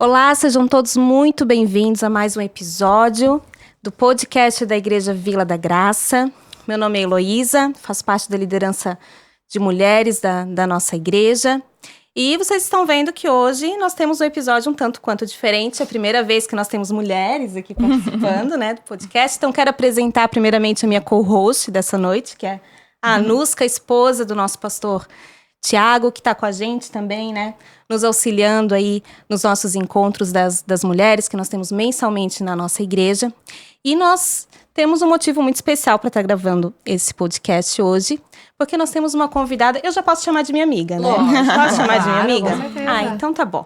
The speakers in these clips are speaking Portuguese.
Olá, sejam todos muito bem-vindos a mais um episódio do podcast da Igreja Vila da Graça. Meu nome é Heloísa, faço parte da liderança de mulheres da nossa igreja. E vocês estão vendo que hoje nós temos um episódio um tanto quanto diferente. É a primeira vez que nós temos mulheres aqui participando, né, do podcast. Então, quero apresentar primeiramente a minha co-host dessa noite, que é a Anuska, esposa do nosso pastor Tiago, que está com a gente também, né, nos auxiliando aí nos nossos encontros das mulheres, que nós temos mensalmente na nossa igreja. E nós temos um motivo muito especial para estar gravando esse podcast hoje, porque nós temos uma convidada, eu já posso chamar de minha amiga, né? Posso chamar de minha amiga? Ah, então tá bom.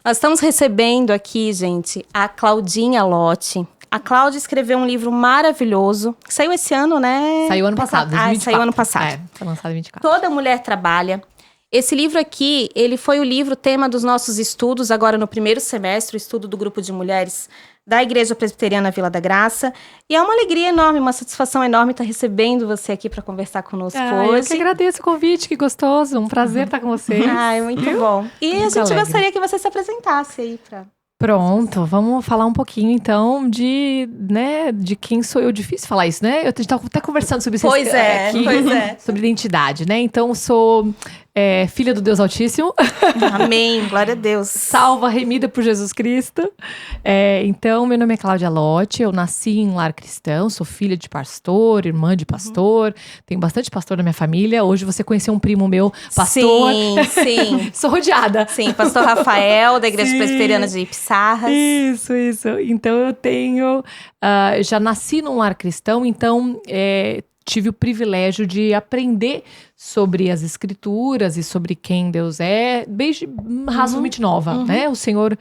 Nós estamos recebendo aqui, gente, a Claudinha Lotti. A Cláudia escreveu um livro maravilhoso, que saiu esse ano, né? Saiu ano passado, 2024. Saiu ano passado. Foi lançado em 2024. Toda Mulher Trabalha. Esse livro aqui, ele foi o livro tema dos nossos estudos agora no primeiro semestre, o estudo do grupo de mulheres da Igreja Presbiteriana Vila da Graça. E é uma alegria enorme, uma satisfação enorme estar recebendo você aqui para conversar conosco hoje. Eu que agradeço o convite, que gostoso. Um prazer estar com vocês. Ai, muito bom. E a gente gostaria que você se apresentasse aí para... Pronto, vamos falar um pouquinho então de quem sou eu. Difícil falar isso, né? Eu estava até conversando sobre isso pois é. Sobre identidade, né? Então, sou filha do Deus Altíssimo. Amém, glória a Deus. Salva, remida por Jesus Cristo. Então, meu nome é Cláudia Lotti, eu nasci em lar cristão, sou filha de pastor, irmã de pastor, tenho bastante pastor na minha família. Hoje você conheceu um primo meu, pastor. Sim. Sou rodeada. Sim, pastor Rafael, da Igreja Presbiteriana de Pissarras. Isso. Então, eu tenho... já nasci num lar cristão, então... tive o privilégio de aprender sobre as escrituras e sobre quem Deus é, desde razoavelmente nova, né? O Senhor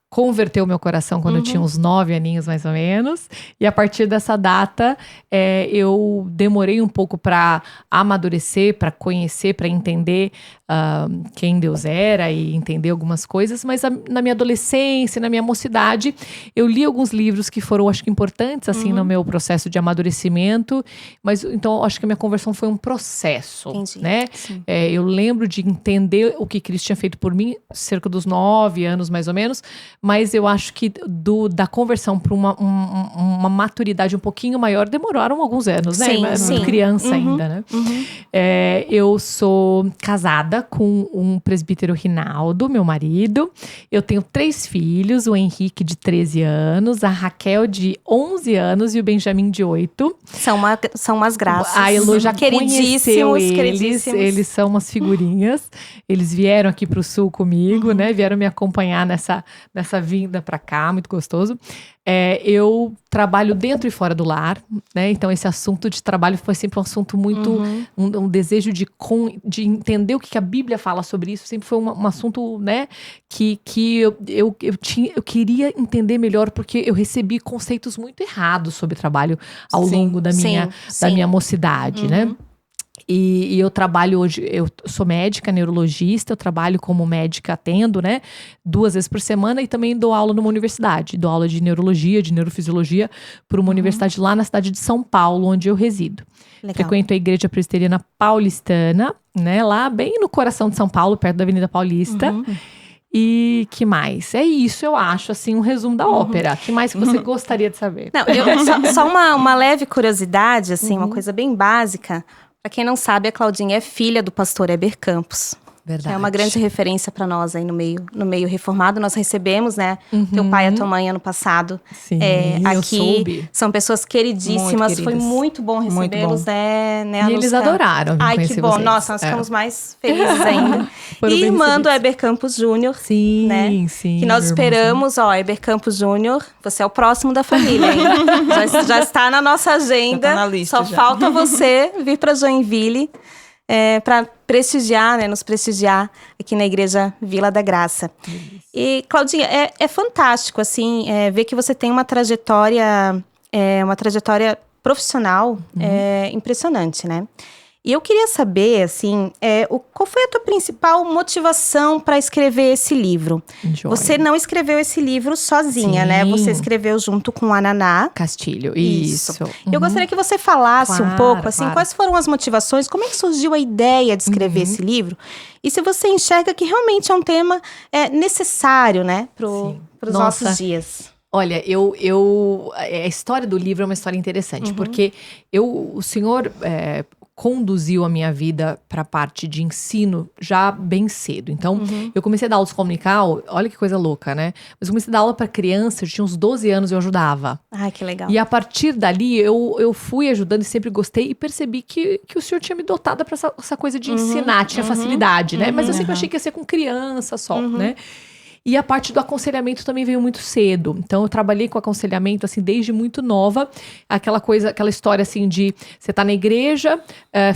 converteu meu coração quando eu tinha uns 9 aninhos, mais ou menos. E a partir dessa data, eu demorei um pouco para amadurecer, para conhecer, para entender quem Deus era e entender algumas coisas. Mas na minha adolescência, na minha mocidade, eu li alguns livros que foram, acho que, importantes, assim, no meu processo de amadurecimento. Mas, então, acho que a minha conversão foi um processo, né? Eu lembro de entender o que Cristo tinha feito por mim, cerca dos 9 anos, mais ou menos. Mas eu acho que da conversão para uma maturidade um pouquinho maior demoraram alguns anos, né? Muito criança ainda, né? Eu sou casada com um presbítero Rinaldo, meu marido. Eu tenho 3 filhos, o Henrique de 13 anos, a Raquel de 11 anos e o Benjamin de 8. São umas graças. A Elo já conheceu queridíssimos. Eles são umas figurinhas. Eles vieram aqui para o sul comigo, né? Vieram me acompanhar nessa vinda para cá, muito gostoso. Eu trabalho dentro e fora do lar, né? Então esse assunto de trabalho foi sempre um assunto muito, um desejo de entender o que a Bíblia fala sobre isso. Sempre foi um assunto, né? Que eu queria entender melhor, porque eu recebi conceitos muito errados sobre trabalho ao longo da minha mocidade, né? E eu trabalho hoje, eu sou médica, neurologista, eu trabalho como médica, atendo, né, 2 vezes por semana e também dou aula numa universidade. Dou aula de neurologia, de neurofisiologia, por uma universidade lá na cidade de São Paulo, onde eu resido. Legal. Frequento a Igreja Presbiteriana Paulistana, né, lá bem no coração de São Paulo, perto da Avenida Paulista. E que mais? É isso, eu acho, assim, um resumo da ópera. Que mais que você gostaria de saber? Não, só uma leve curiosidade, assim, uma coisa bem básica. Para quem não sabe, a Claudinha é filha do pastor Heber Campos. Verdade. É uma grande referência para nós aí no meio reformado. Nós recebemos, né, teu pai e a tua mãe ano passado. Sim, aqui. Eu soube. São pessoas queridíssimas. Foi muito bom recebê-los, né? E eles adoraram. Ai, que bom. Vocês. Nossa, nós ficamos mais felizes ainda. E irmã do Heber Campos Júnior. Sim, né? sim. Que nós esperamos, Heber Campos Júnior, você é o próximo da família, hein? já está na nossa agenda. Já tá na lista, Só falta você vir para Joinville. Para prestigiar, né, nos prestigiar aqui na Igreja Vila da Graça. E, Claudinha, é fantástico, assim, ver que você tem uma trajetória profissional impressionante, né? E eu queria saber, assim, qual foi a tua principal motivação para escrever esse livro? Joia. Você não escreveu esse livro sozinha, Sim. né? Você escreveu junto com a Naná Castilho, isso. Eu gostaria que você falasse um pouco, assim, claro. quais foram as motivações, como é que surgiu a ideia de escrever esse livro? E se você enxerga que realmente é um tema necessário, né, para os nossos dias. Olha, a história do livro é uma história interessante, porque o senhor conduziu a minha vida para a parte de ensino já bem cedo. Então, eu comecei a dar aula de escola dominical, olha que coisa louca, né? Mas eu comecei a dar aula para criança, eu tinha uns 12 anos e eu ajudava. Ai, que legal. E a partir dali, eu fui ajudando e sempre gostei e percebi que o senhor tinha me dotado para essa coisa de ensinar, tinha facilidade, né? Mas eu sempre achei que ia ser com criança só, né? E a parte do aconselhamento também veio muito cedo. Então, eu trabalhei com aconselhamento, assim, desde muito nova. Aquela história, assim, de você tá na igreja,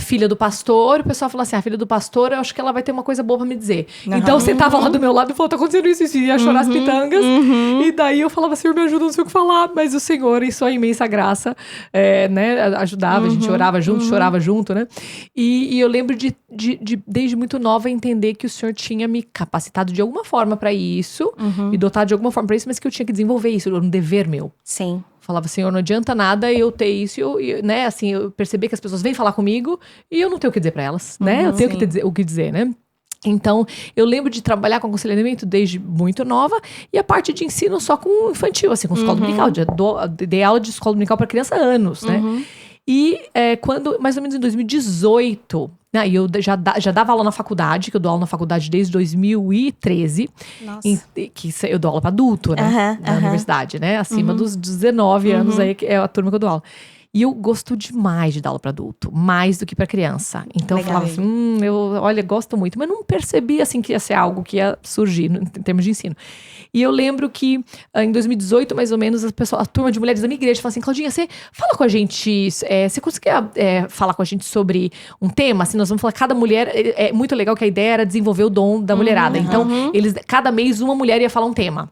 filha do pastor, o pessoal fala assim, filha do pastor, eu acho que ela vai ter uma coisa boa pra me dizer. Então, você tava lá do meu lado e falou, tá acontecendo isso, ia chorar as pitangas. E daí, eu falava, Senhor, me ajuda, não sei o que falar. Mas o Senhor, em sua imensa graça, né, ajudava, a gente orava junto, chorava junto, né? E eu lembro de, desde muito nova, entender que o Senhor tinha me capacitado de alguma forma pra isso, me dotar de alguma forma pra isso, mas que eu tinha que desenvolver isso, era um dever meu. Sim. Falava, Senhor, não adianta nada eu ter isso, né, assim, eu percebi que as pessoas vêm falar comigo e eu não tenho o que dizer pra elas, né? Eu tenho o que dizer, né? Então, eu lembro de trabalhar com aconselhamento desde muito nova e a parte de ensino só com infantil, assim, com escola dominical. Dei aula de escola dominical pra criança há anos, né? E quando, mais ou menos em 2018, e eu já dava aula na faculdade, que eu dou aula na faculdade desde 2013. Nossa. Que eu dou aula para adulto, né? Na universidade, né? Acima dos 19 anos aí, que é a turma que eu dou aula. E eu gosto demais de dar aula para adulto, mais do que para criança. Então eu falava assim, olha, gosto muito, mas não percebi assim que ia ser algo que ia surgir em termos de ensino. E eu lembro que em 2018, mais ou menos, a turma de mulheres da minha igreja falou assim, Claudinha, você fala com a gente, você conseguia falar com a gente sobre um tema? Assim, nós vamos falar, cada mulher, é muito legal que a ideia era desenvolver o dom da mulherada. Então, cada mês uma mulher ia falar um tema.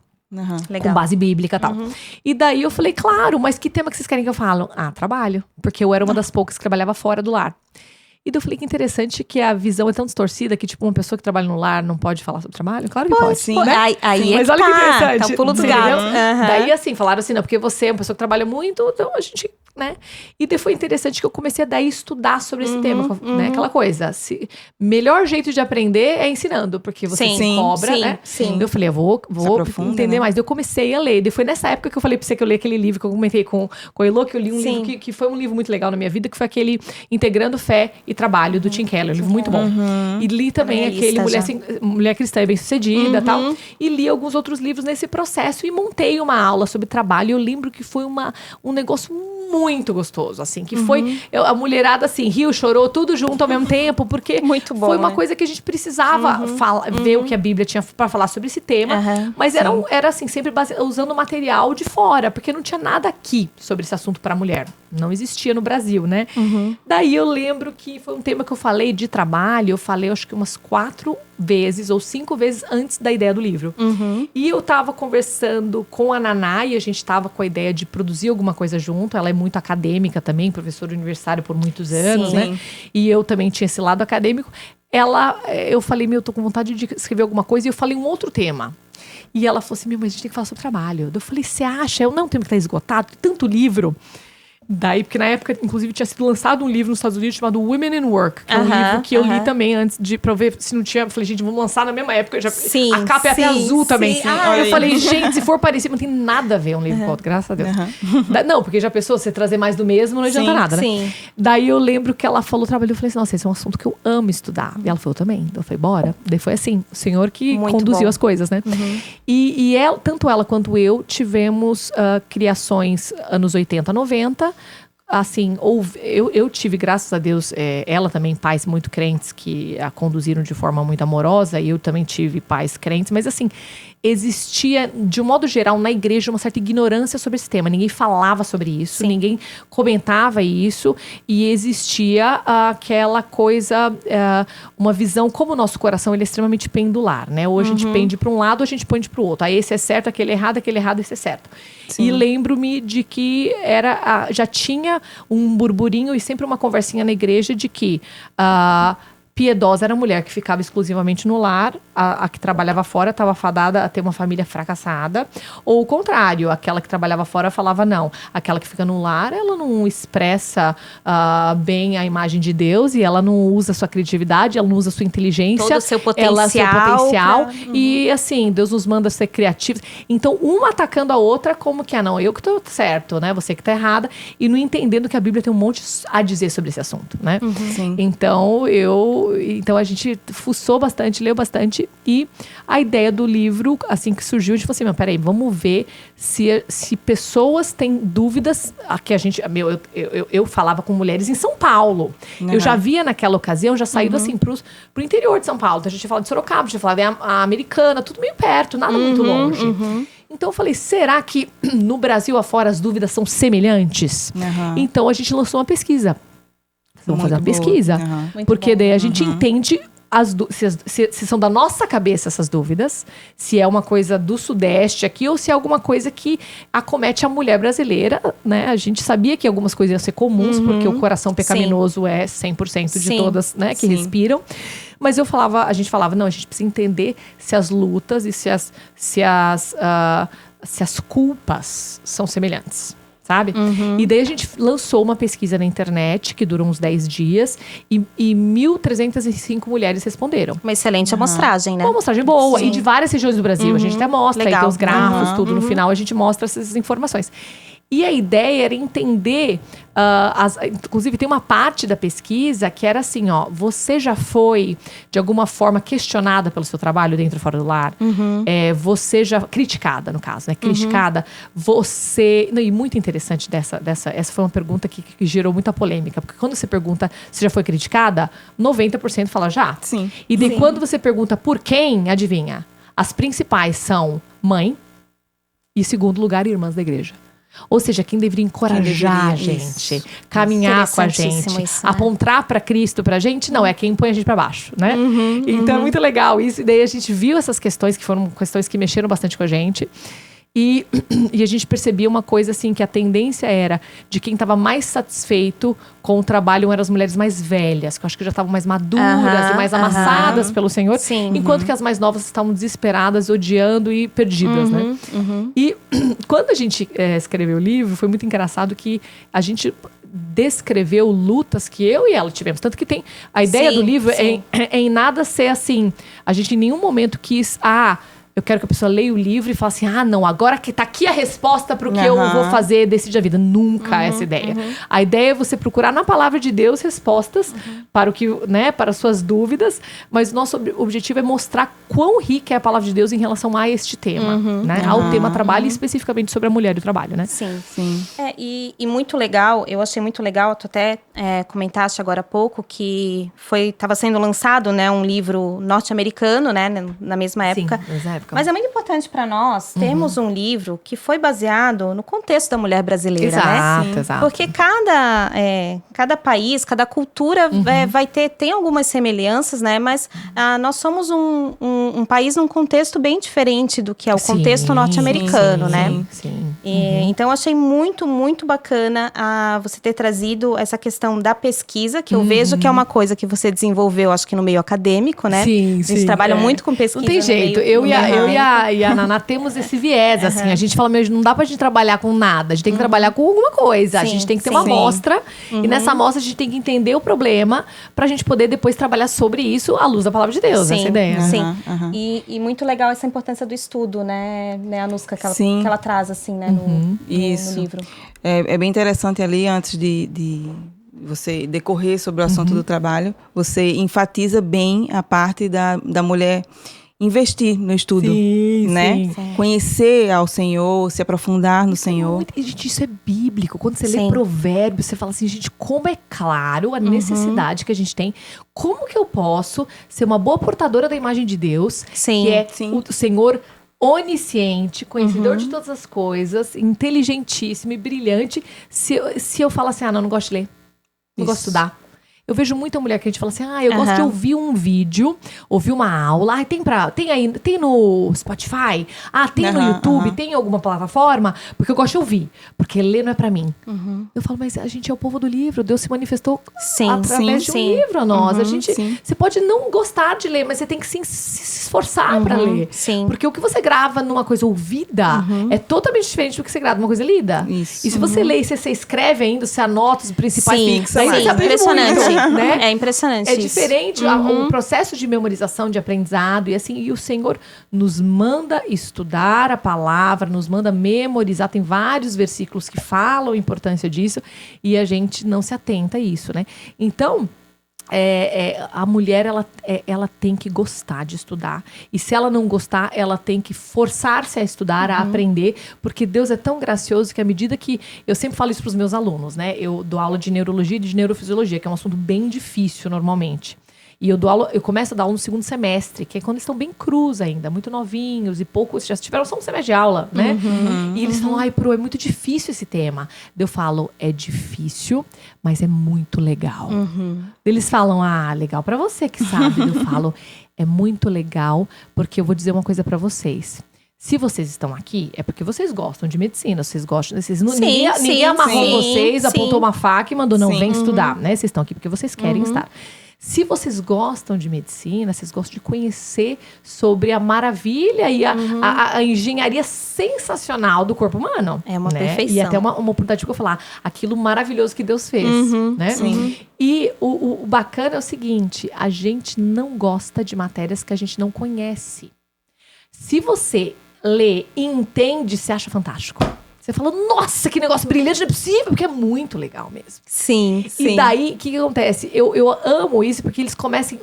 Legal. Com base bíblica e tal. E daí eu falei, claro, mas que tema que vocês querem que eu fale? Trabalho. Porque eu era uma das poucas que trabalhava fora do lar. E daí eu falei que interessante que a visão é tão distorcida que, tipo, uma pessoa que trabalha no lar não pode falar sobre trabalho? Claro que pode. Sim. Né? Aí mas olha que interessante. Tá o pulo do gato. Daí, assim, falaram assim, não, porque você é uma pessoa que trabalha muito, então a gente, né? E daí foi interessante que eu comecei a daí estudar sobre esse tema, né? Aquela coisa, melhor jeito de aprender é ensinando, porque você se cobra, né? Sim. Eu falei, eu vou entender mais. Daí eu comecei a ler. Daí foi nessa época que eu falei pra você que eu li aquele livro que eu comentei com a Elô, que eu li um livro que foi um livro muito legal na minha vida, que foi aquele Integrando Fé e Trabalho, do Tim Keller, um livro muito bom. E li também aquele Mulher Cristã e Bem-Sucedida e tal. E li alguns outros livros nesse processo e montei uma aula sobre trabalho. E eu lembro que foi um negócio muito gostoso, assim, que foi a mulherada, assim, riu, chorou, tudo junto ao mesmo tempo, porque muito bom, foi uma coisa que a gente precisava ver o que a Bíblia tinha para falar sobre esse tema, mas era assim, sempre usando material de fora, porque não tinha nada aqui sobre esse assunto para mulher, não existia no Brasil, né? Daí eu lembro que foi um tema que eu falei de trabalho, eu falei acho que umas 4 vezes ou 5 vezes antes da ideia do livro. E eu tava conversando com a Naná e a gente tava com a ideia de produzir alguma coisa junto. Ela é muito acadêmica também, professora universitária por muitos anos, né? E eu também tinha esse lado acadêmico. Eu falei, eu tô com vontade de escrever alguma coisa e eu falei um outro tema. E ela falou assim, mas a gente tem que falar sobre trabalho. Eu falei, você acha? Eu não tenho que estar esgotado, tanto livro. Daí, porque na época, inclusive, tinha sido lançado um livro nos Estados Unidos chamado Women in Work, que é um livro que eu li também antes pra ver se não tinha. Eu falei, gente, vamos lançar na mesma época. A capa é até azul também. Eu falei, gente, se for parecido, não tem nada a ver um livro com outro, graças a Deus. Não, porque já pensou, você trazer mais do mesmo não adianta nada, né? Daí eu lembro que ela falou, trabalhou, eu falei assim, nossa, esse é um assunto que eu amo estudar. E ela falou, também. Então eu falei, bora. Daí foi assim, o Senhor que conduziu as coisas, né? E tanto ela quanto eu tivemos criações anos 80, 90. Assim, eu tive, graças a Deus, ela também, pais muito crentes que a conduziram de forma muito amorosa, e eu também tive pais crentes, mas assim, existia, de um modo geral, na igreja, uma certa ignorância sobre esse tema. Ninguém falava sobre isso, ninguém comentava isso, e existia aquela coisa, uma visão, como o nosso coração ele é extremamente pendular, né? Ou a gente pende para um lado, ou a gente pende para o outro. Aí esse é certo, aquele é errado, esse é certo. E lembro-me de que já tinha tinha um burburinho e sempre uma conversinha na igreja de que piedosa era a mulher que ficava exclusivamente no lar, a que trabalhava fora estava fadada a ter uma família fracassada, ou o contrário, aquela que trabalhava fora falava não, aquela que fica no lar, ela não expressa bem a imagem de Deus e ela não usa sua criatividade, ela não usa sua inteligência, todo o seu potencial, e assim, Deus nos manda ser criativos. Então, uma atacando a outra como que, não, eu que tô certo, né, você que tá errada, e não entendendo que a Bíblia tem um monte a dizer sobre esse assunto, né? Sim. Então a gente fuçou bastante, leu bastante, e a ideia do livro, assim que surgiu, a gente falou assim, peraí, vamos ver se pessoas têm dúvidas, que a gente, eu falava com mulheres em São Paulo, eu já via naquela ocasião, já saído assim pro interior de São Paulo, então a gente ia falar de Sorocaba, a gente ia falar a Americana, tudo meio perto, nada muito longe. Então eu falei, será que no Brasil afora as dúvidas são semelhantes? Então a gente lançou uma pesquisa. Vamos fazer uma pesquisa. Porque daí a gente entende se são da nossa cabeça essas dúvidas, se é uma coisa do Sudeste aqui, ou se é alguma coisa que acomete a mulher brasileira, né? A gente sabia que algumas coisas iam ser comuns, porque o coração pecaminoso é 100% de todas, né, que respiram. Mas a gente falava, não, a gente precisa entender se as lutas e se as culpas são semelhantes. Sabe? E daí a gente lançou uma pesquisa na internet, que durou uns 10 dias, e 1.305 mulheres responderam. Uma excelente amostragem, né? Uma amostragem boa, e de várias regiões do Brasil. A gente até mostra, aí tem os grafos, tudo. No final a gente mostra essas informações. E a ideia era entender, inclusive tem uma parte da pesquisa que era assim, você já foi de alguma forma questionada pelo seu trabalho dentro e fora do lar? Você já, criticada no caso, né? Criticada, e muito interessante essa foi uma pergunta que gerou muita polêmica, porque quando você pergunta se já foi criticada, 90% fala já. Sim. E daí quando você pergunta por quem, adivinha? As principais são mãe e, segundo lugar, irmãs da igreja. Ou seja, quem deveria encorajar a gente, caminhar com a gente, apontar para Cristo pra gente, não, é quem põe a gente para baixo, né? Então é muito legal isso. E daí a gente viu essas questões, que foram questões que mexeram bastante com a gente. E a gente percebia uma coisa assim, que a tendência era de quem estava mais satisfeito com o trabalho eram as mulheres mais velhas, que eu acho que já estavam mais maduras e mais amassadas pelo Senhor, enquanto que as mais novas estavam desesperadas, odiando e perdidas, né? E quando a gente escreveu o livro, foi muito engraçado que a gente descreveu lutas que eu e ela tivemos. Tanto que tem a ideia do livro é em nada ser assim, a gente em nenhum momento quis, eu quero que a pessoa leia o livro e fale assim, não, agora que tá aqui a resposta para o que eu vou fazer, decide a vida. Nunca essa ideia. A ideia é você procurar na palavra de Deus respostas para o que, né, para as suas dúvidas, mas o nosso objetivo é mostrar quão rica é a palavra de Deus em relação a este tema, né? Ao tema trabalho, especificamente sobre a mulher e o trabalho, né? Sim. E muito legal, eu achei muito legal, tu até comentaste agora há pouco que estava sendo lançado, né, um livro norte-americano, né, na mesma época. Sim, mesma época. Mas é muito importante para nós termos um livro que foi baseado no contexto da mulher brasileira, né? Exato. Porque cada país, cada cultura tem algumas semelhanças, né? Mas nós somos um país num contexto bem diferente do que é o contexto norte-americano, né? Sim. Então, eu achei muito, muito bacana você ter trazido essa questão da pesquisa, que eu vejo que é uma coisa que você desenvolveu, acho que no meio acadêmico, né? Sim, a gente trabalha muito com pesquisa. Não tem jeito. Eu e a Naná temos esse viés, assim. A gente fala, não dá pra gente trabalhar com nada. A gente tem que trabalhar com alguma coisa. A gente tem que ter uma amostra. E nessa amostra a gente tem que entender o problema pra gente poder depois trabalhar sobre isso à luz da palavra de Deus. Essa ideia. Sim. E muito legal essa importância do estudo, né, Anuska, que ela traz, assim, né, no livro. É bem interessante ali, antes de você decorrer sobre o assunto do trabalho, você enfatiza bem a parte da mulher investir no estudo, né? Sim. Conhecer ao Senhor, se aprofundar no Senhor. Gente, isso é bíblico. Quando você lê Provérbios, você fala assim, gente, como é claro a necessidade que a gente tem. Como que eu posso ser uma boa portadora da imagem de Deus, que é o Senhor onisciente, conhecedor de todas as coisas, inteligentíssimo e brilhante, se eu falar assim, não gosto de ler, não gosto de estudar. Eu vejo muita mulher que a gente fala assim, eu gosto de ouvir um vídeo, ouvir uma aula, tem no Spotify, tem no YouTube, tem em alguma plataforma, porque eu gosto de ouvir, porque ler não é pra mim. Eu falo, mas a gente é o povo do livro, Deus se manifestou através de um livro a nós. Você pode não gostar de ler, mas você tem que se esforçar pra ler. Sim. Porque o que você grava numa coisa ouvida é totalmente diferente do que você grava numa coisa lida. Isso. E se você lê e você escreve ainda, você anota os principais... Sim, daí você aprende impressionante. muito, né? É impressionante É isso. diferente o processo de memorização, de aprendizado. E o Senhor nos manda estudar a palavra, nos manda memorizar. Tem vários versículos que falam a importância disso. E a gente não se atenta a isso, né? Então... a mulher, ela tem que gostar de estudar. E se ela não gostar, ela tem que forçar-se a estudar, a aprender, porque Deus é tão gracioso que à medida que... Eu sempre falo isso para os meus alunos, né? Eu dou aula de neurologia e de neurofisiologia, que é um assunto bem difícil normalmente. E eu começo a dar aula no segundo semestre, que é quando eles estão bem crus ainda, muito novinhos e poucos, já tiveram só um semestre de aula, né? E eles falam, Pro, é muito difícil esse tema. Eu falo, é difícil, mas é muito legal. Eles falam, legal pra você que sabe. Eu falo, é muito legal, porque eu vou dizer uma coisa pra vocês. Se vocês estão aqui, é porque vocês gostam de medicina, ninguém amarrou vocês, apontou uma faca e mandou, vem estudar, né? Vocês estão aqui porque vocês querem estar. Se vocês gostam de medicina, vocês gostam de conhecer sobre a maravilha e a engenharia sensacional do corpo humano. É uma perfeição. E até uma oportunidade de eu falar aquilo maravilhoso que Deus fez. Né? Sim. E o bacana é o seguinte, a gente não gosta de matérias que a gente não conhece. Se você lê e entende, você acha fantástico. Você fala, nossa, que negócio brilhante, não é possível, porque é muito legal mesmo. Sim. E daí, o que acontece? Eu amo isso, porque eles começam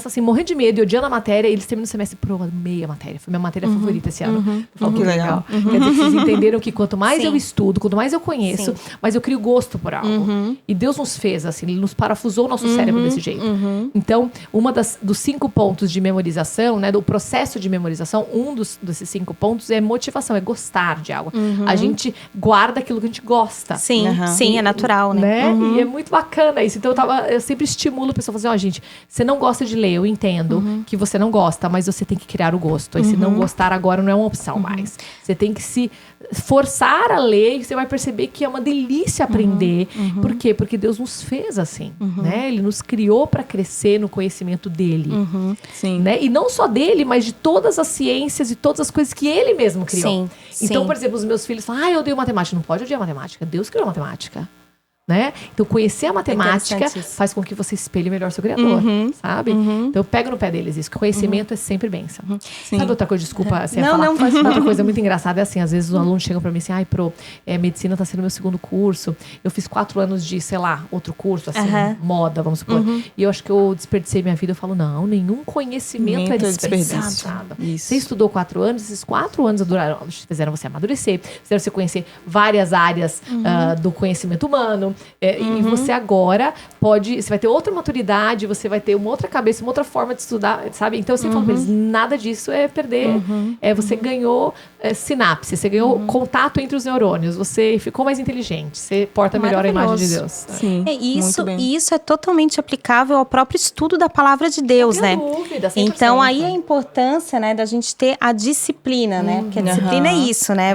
assim, morrendo de medo e odiando a matéria, e eles terminam o semestre, amei a matéria. Foi minha matéria favorita esse ano. Eu falo, que legal. Quer dizer, que vocês entenderam que quanto mais eu estudo, quanto mais eu conheço, mais eu crio gosto por algo. E Deus nos fez assim, Ele nos parafusou o nosso cérebro desse jeito. Então, dos 5 pontos de memorização, né, do processo de memorização, desses 5 pontos é motivação, é gostar de algo. A gente guarda aquilo que a gente gosta. Sim, sim, é natural, né? E é muito bacana isso. Então eu sempre estimulo a pessoa a fazer, gente, você não gosta de ler, eu entendo que você não gosta, mas você tem que criar o gosto. E se não gostar agora não é uma opção mais. Você tem que se forçar a ler e você vai perceber que é uma delícia aprender. Por quê? Porque Deus nos fez assim, né? Ele nos criou para crescer no conhecimento dele. Sim. Né? E não só dele, mas de todas as ciências e todas as coisas que ele mesmo criou. Então, por exemplo, os meus filhos falam, eu odeio matemática. Não pode odiar matemática. Deus criou a matemática. Né? Então, conhecer a matemática faz com que você espelhe melhor seu Criador, sabe? Então, eu pego no pé deles isso. Que conhecimento é sempre bênção. Sabe outra coisa? Desculpa, assim, não, faz outra coisa muito engraçada é assim, às vezes os alunos chegam pra mim assim, Pro, medicina tá sendo meu segundo curso. Eu fiz 4 anos de, sei lá, outro curso, assim, moda, vamos supor. E eu acho que eu desperdicei minha vida. Eu falo, não, nenhum conhecimento é desperdiçado. Você estudou 4 anos, esses 4 anos fizeram você amadurecer, fizeram você conhecer várias áreas do conhecimento humano. E você agora você vai ter outra maturidade, você vai ter uma outra cabeça, uma outra forma de estudar, sabe? Então eu sempre falo pra eles, nada disso é perder. Você ganhou sinapse, você ganhou contato entre os neurônios, você ficou mais inteligente, você porta melhor a imagem de Deus. Sim, isso é totalmente aplicável ao próprio estudo da palavra de Deus, né? Dúvida, 100%. Então aí a importância, né, da gente ter a disciplina, né? Porque a disciplina é isso, né?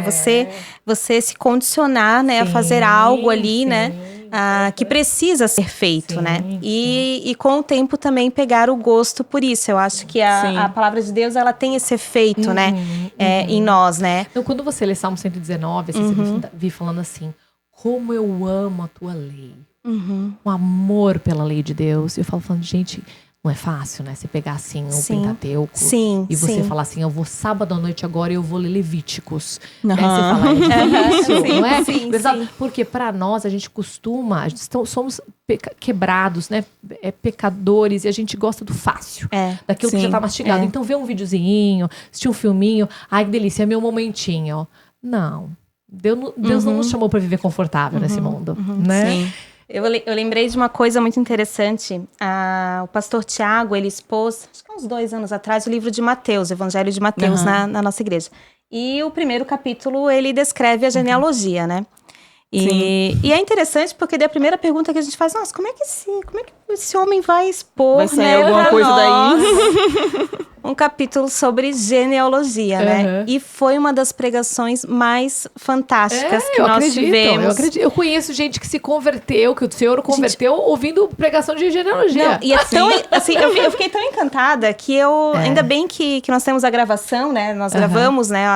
Você se condicionar, né, a fazer algo ali, né? Que precisa ser feito, né? E com o tempo também pegar o gosto por isso. Eu acho que a palavra de Deus, ela tem esse efeito, né? Em nós, né? Então, quando você lê Salmo 119, assim, você vi falando assim, como eu amo a tua lei. Um amor pela lei de Deus. Eu falo falando, gente... Não é fácil, né? Você pegar assim o Pentateuco e você falar assim, eu vou sábado à noite agora e eu vou ler Levíticos. Né? Você fala, é difícil, não é? Sim. Porque para nós, a gente somos quebrados, né? Pecadores, e a gente gosta do fácil. Daquilo que já tá mastigado. Então, vê um videozinho, assistir um filminho. Ai, que delícia, é meu momentinho. Não. Deus não nos chamou para viver confortável nesse mundo, né? Sim. Eu lembrei de uma coisa muito interessante. O pastor Tiago, ele expôs, acho que há uns 2 anos atrás, o livro de Mateus, o Evangelho de Mateus, na nossa igreja. E o primeiro capítulo, ele descreve a genealogia, né? E é interessante porque daí a primeira pergunta que a gente faz, nossa, como é que esse homem vai expor, vai sair alguma pra coisa nós daí? um capítulo sobre genealogia, né? E foi uma das pregações mais fantásticas que nós tivemos. Eu conheço gente que se converteu, que o Senhor converteu ouvindo pregação de genealogia. Não, e é tão, assim, eu fiquei tão encantada que ainda bem que nós temos a gravação, né? Nós gravamos, né,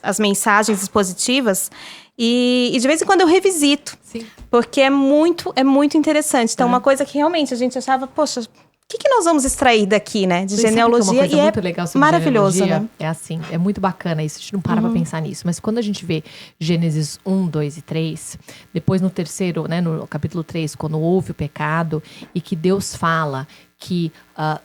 as mensagens expositivas. E de vez em quando eu revisito. Sim. Porque é muito interessante. Então, uma coisa que realmente a gente achava, poxa, o que nós vamos extrair daqui, né? De genealogia. Uma coisa muito legal sobre maravilhoso, né? É assim, é muito bacana isso. A gente não para pra pensar nisso. Mas quando a gente vê Gênesis 1, 2 e 3, depois no terceiro, né, no capítulo 3, quando houve o pecado e que Deus fala que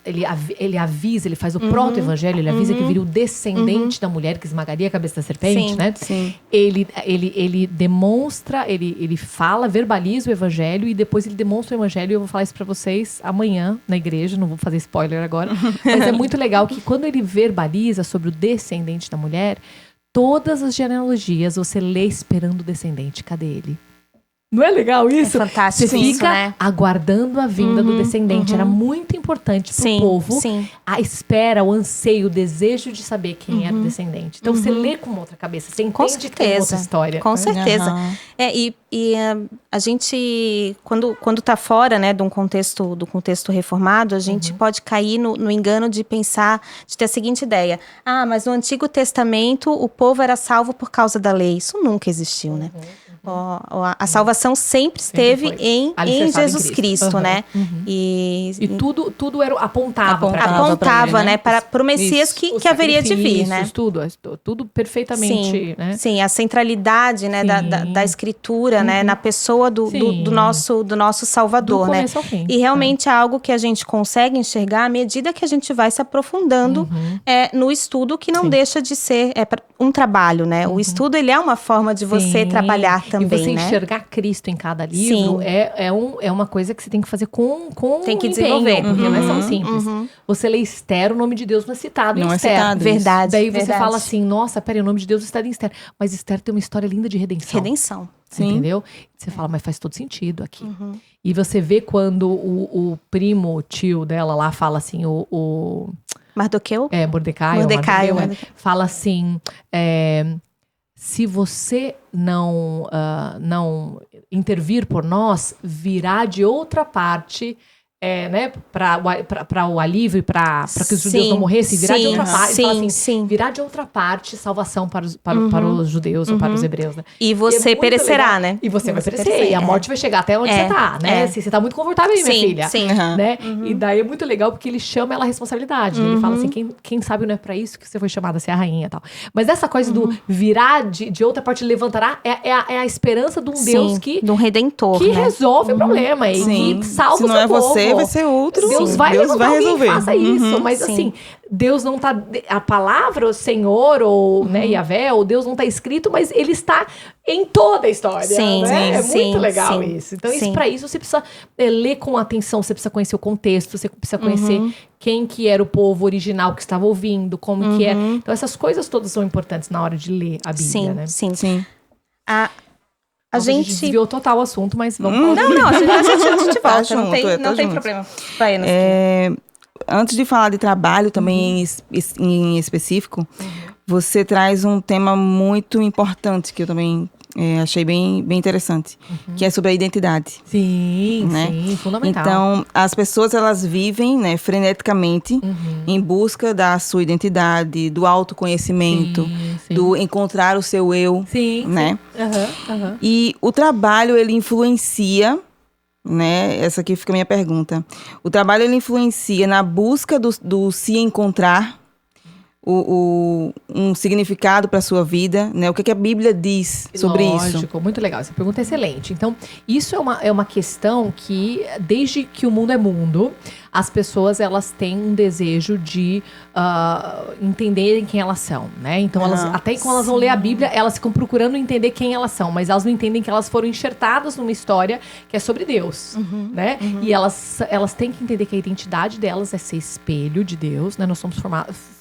ele avisa, ele faz o proto-evangelho, ele avisa que viria o descendente da mulher que esmagaria a cabeça da serpente, né? Sim. Ele demonstra, ele fala, verbaliza o evangelho e depois ele demonstra o evangelho. E eu vou falar isso pra vocês amanhã na igreja, não vou fazer spoiler agora. Mas é muito legal que quando ele verbaliza sobre o descendente da mulher, todas as genealogias você lê esperando o descendente. Cadê ele? Não é legal isso? É fantástico. Você fica né? aguardando a vinda do descendente. Era muito importante pro povo a espera, o anseio, o desejo de saber quem era o descendente. Então você lê com outra cabeça, você entende que tem outra história. Com certeza. A gente, quando tá fora, né, do contexto reformado, a gente pode cair no engano de pensar, de ter a seguinte ideia. Ah, mas no Antigo Testamento o povo era salvo por causa da lei. Isso nunca existiu, né? A salvação sempre esteve em Jesus Cristo, né? E tudo era apontava para, né? Para o Messias que haveria de vir, né? Tudo perfeitamente, né? Sim, a centralidade, né, da Escritura, né, na pessoa do nosso Salvador, né? E realmente é algo que a gente consegue enxergar à medida que a gente vai se aprofundando no estudo, que não deixa de ser um trabalho, né? O estudo, ele é uma forma de você trabalhar também, e você né? enxergar Cristo em cada livro é uma coisa que você tem que fazer com tem que empenho, desenvolver. porque não é tão simples. Você lê Esther, o nome de Deus não é citado em Esther. Verdade. Daí você fala assim, nossa, peraí, o nome de Deus está em Esther. Mas Esther tem uma história linda de redenção. Entendeu? Você fala, mas faz todo sentido aqui. E você vê quando o primo, tio dela lá fala assim, o Mardoqueu? Mordecai. Fala assim, se você não intervir por nós, virá de outra parte, né, para o alívio, para que os judeus não morressem, virá de outra parte. Virá de outra parte salvação para os judeus ou para os hebreus, né? E você perecerá, né? E você vai perecer. E a morte vai chegar até onde você tá, né? Você tá muito confortável aí, minha filha. Né? E daí é muito legal porque ele chama ela a responsabilidade. Ele fala assim, quem sabe não é para isso que você foi chamada a ser a rainha e tal. Mas essa coisa do virá de outra parte, levantará, é a esperança de um Deus que... de um Redentor, que né? resolve o problema e que salva o seu povo. Se não é você, vai ser outro. Deus vai resolver. Que faça isso. Mas assim, Deus não tá... A palavra, o Senhor, ou né, Yahvé, ou Deus não tá escrito, mas ele está em toda a história. Né? É muito legal isso. Então, para isso, você precisa ler com atenção, você precisa conhecer o contexto, você precisa conhecer quem que era o povo original que estava ouvindo, como que é. Então, essas coisas todas são importantes na hora de ler a Bíblia, né? Sim. A gente desviou total o assunto, mas vamos falar. Não, a gente volta, não tem problema. Vai, antes de falar de trabalho também em específico, você traz um tema muito importante que eu também achei bem interessante, que é sobre a identidade. Sim, fundamental. Então, as pessoas, elas vivem, né, freneticamente em busca da sua identidade, do autoconhecimento, do encontrar o seu eu, né? E o trabalho, ele influencia, né? Essa aqui fica a minha pergunta. O trabalho, ele influencia na busca do se encontrar, um significado para a sua vida, né? O que a Bíblia diz sobre isso? Lógico, muito legal. Essa pergunta é excelente. Então, isso é uma questão que, desde que o mundo é mundo, as pessoas, elas têm um desejo de entenderem quem elas são, né? Então, elas, até quando elas vão ler a Bíblia, elas ficam procurando entender quem elas são, mas elas não entendem que elas foram enxertadas numa história que é sobre Deus, né? E elas têm que entender que a identidade delas é ser espelho de Deus, né? Nós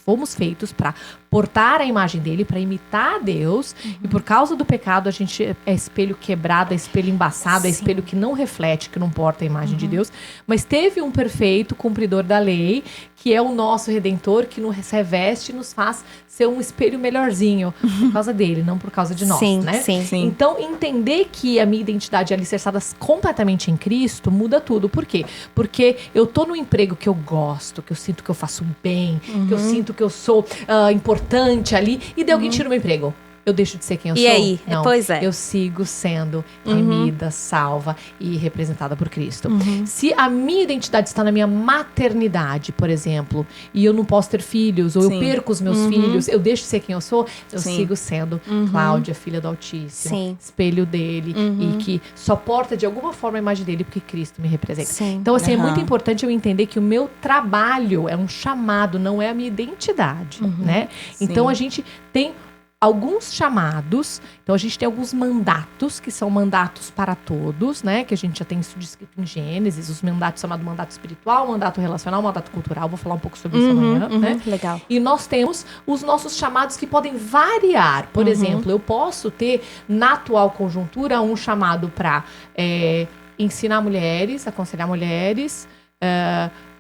fomos feitos para portar a imagem dele, para imitar Deus, e por causa do pecado a gente é espelho quebrado, é espelho embaçado, é espelho que não reflete, que não porta a imagem de Deus, mas teve um perfeito cumpridor da lei, que é o nosso Redentor, que nos reveste e nos faz ser um espelho melhorzinho, por causa dele, não por causa de nós, né? Sim. Então, entender que a minha identidade é alicerçada completamente em Cristo, muda tudo. Por quê? Porque eu tô no emprego que eu gosto, que eu sinto que eu faço bem, que eu sinto que eu sou importante ali, e daí alguém tira o meu emprego. Eu deixo de ser quem eu sou? E aí? Não, Pois é. eu sigo sendo remida, salva e representada por Cristo. Se a minha identidade está na minha maternidade, por exemplo, e eu não posso ter filhos, ou eu perco os meus filhos, eu deixo de ser quem eu sou, eu sigo sendo Cláudia, filha do Altíssimo, espelho dele, e que só porta de alguma forma a imagem dele, porque Cristo me representa. Então, assim, é muito importante eu entender que o meu trabalho é um chamado, não é a minha identidade, né? Então, a gente tem alguns chamados, então a gente tem alguns mandatos, que são mandatos para todos, né? Que a gente já tem isso descrito em Gênesis, os mandatos chamados mandato espiritual, mandato relacional, mandato cultural, vou falar um pouco sobre isso amanhã, né? Legal. E nós temos os nossos chamados que podem variar. Por exemplo, eu posso ter, na atual conjuntura, um chamado para ensinar mulheres, aconselhar mulheres,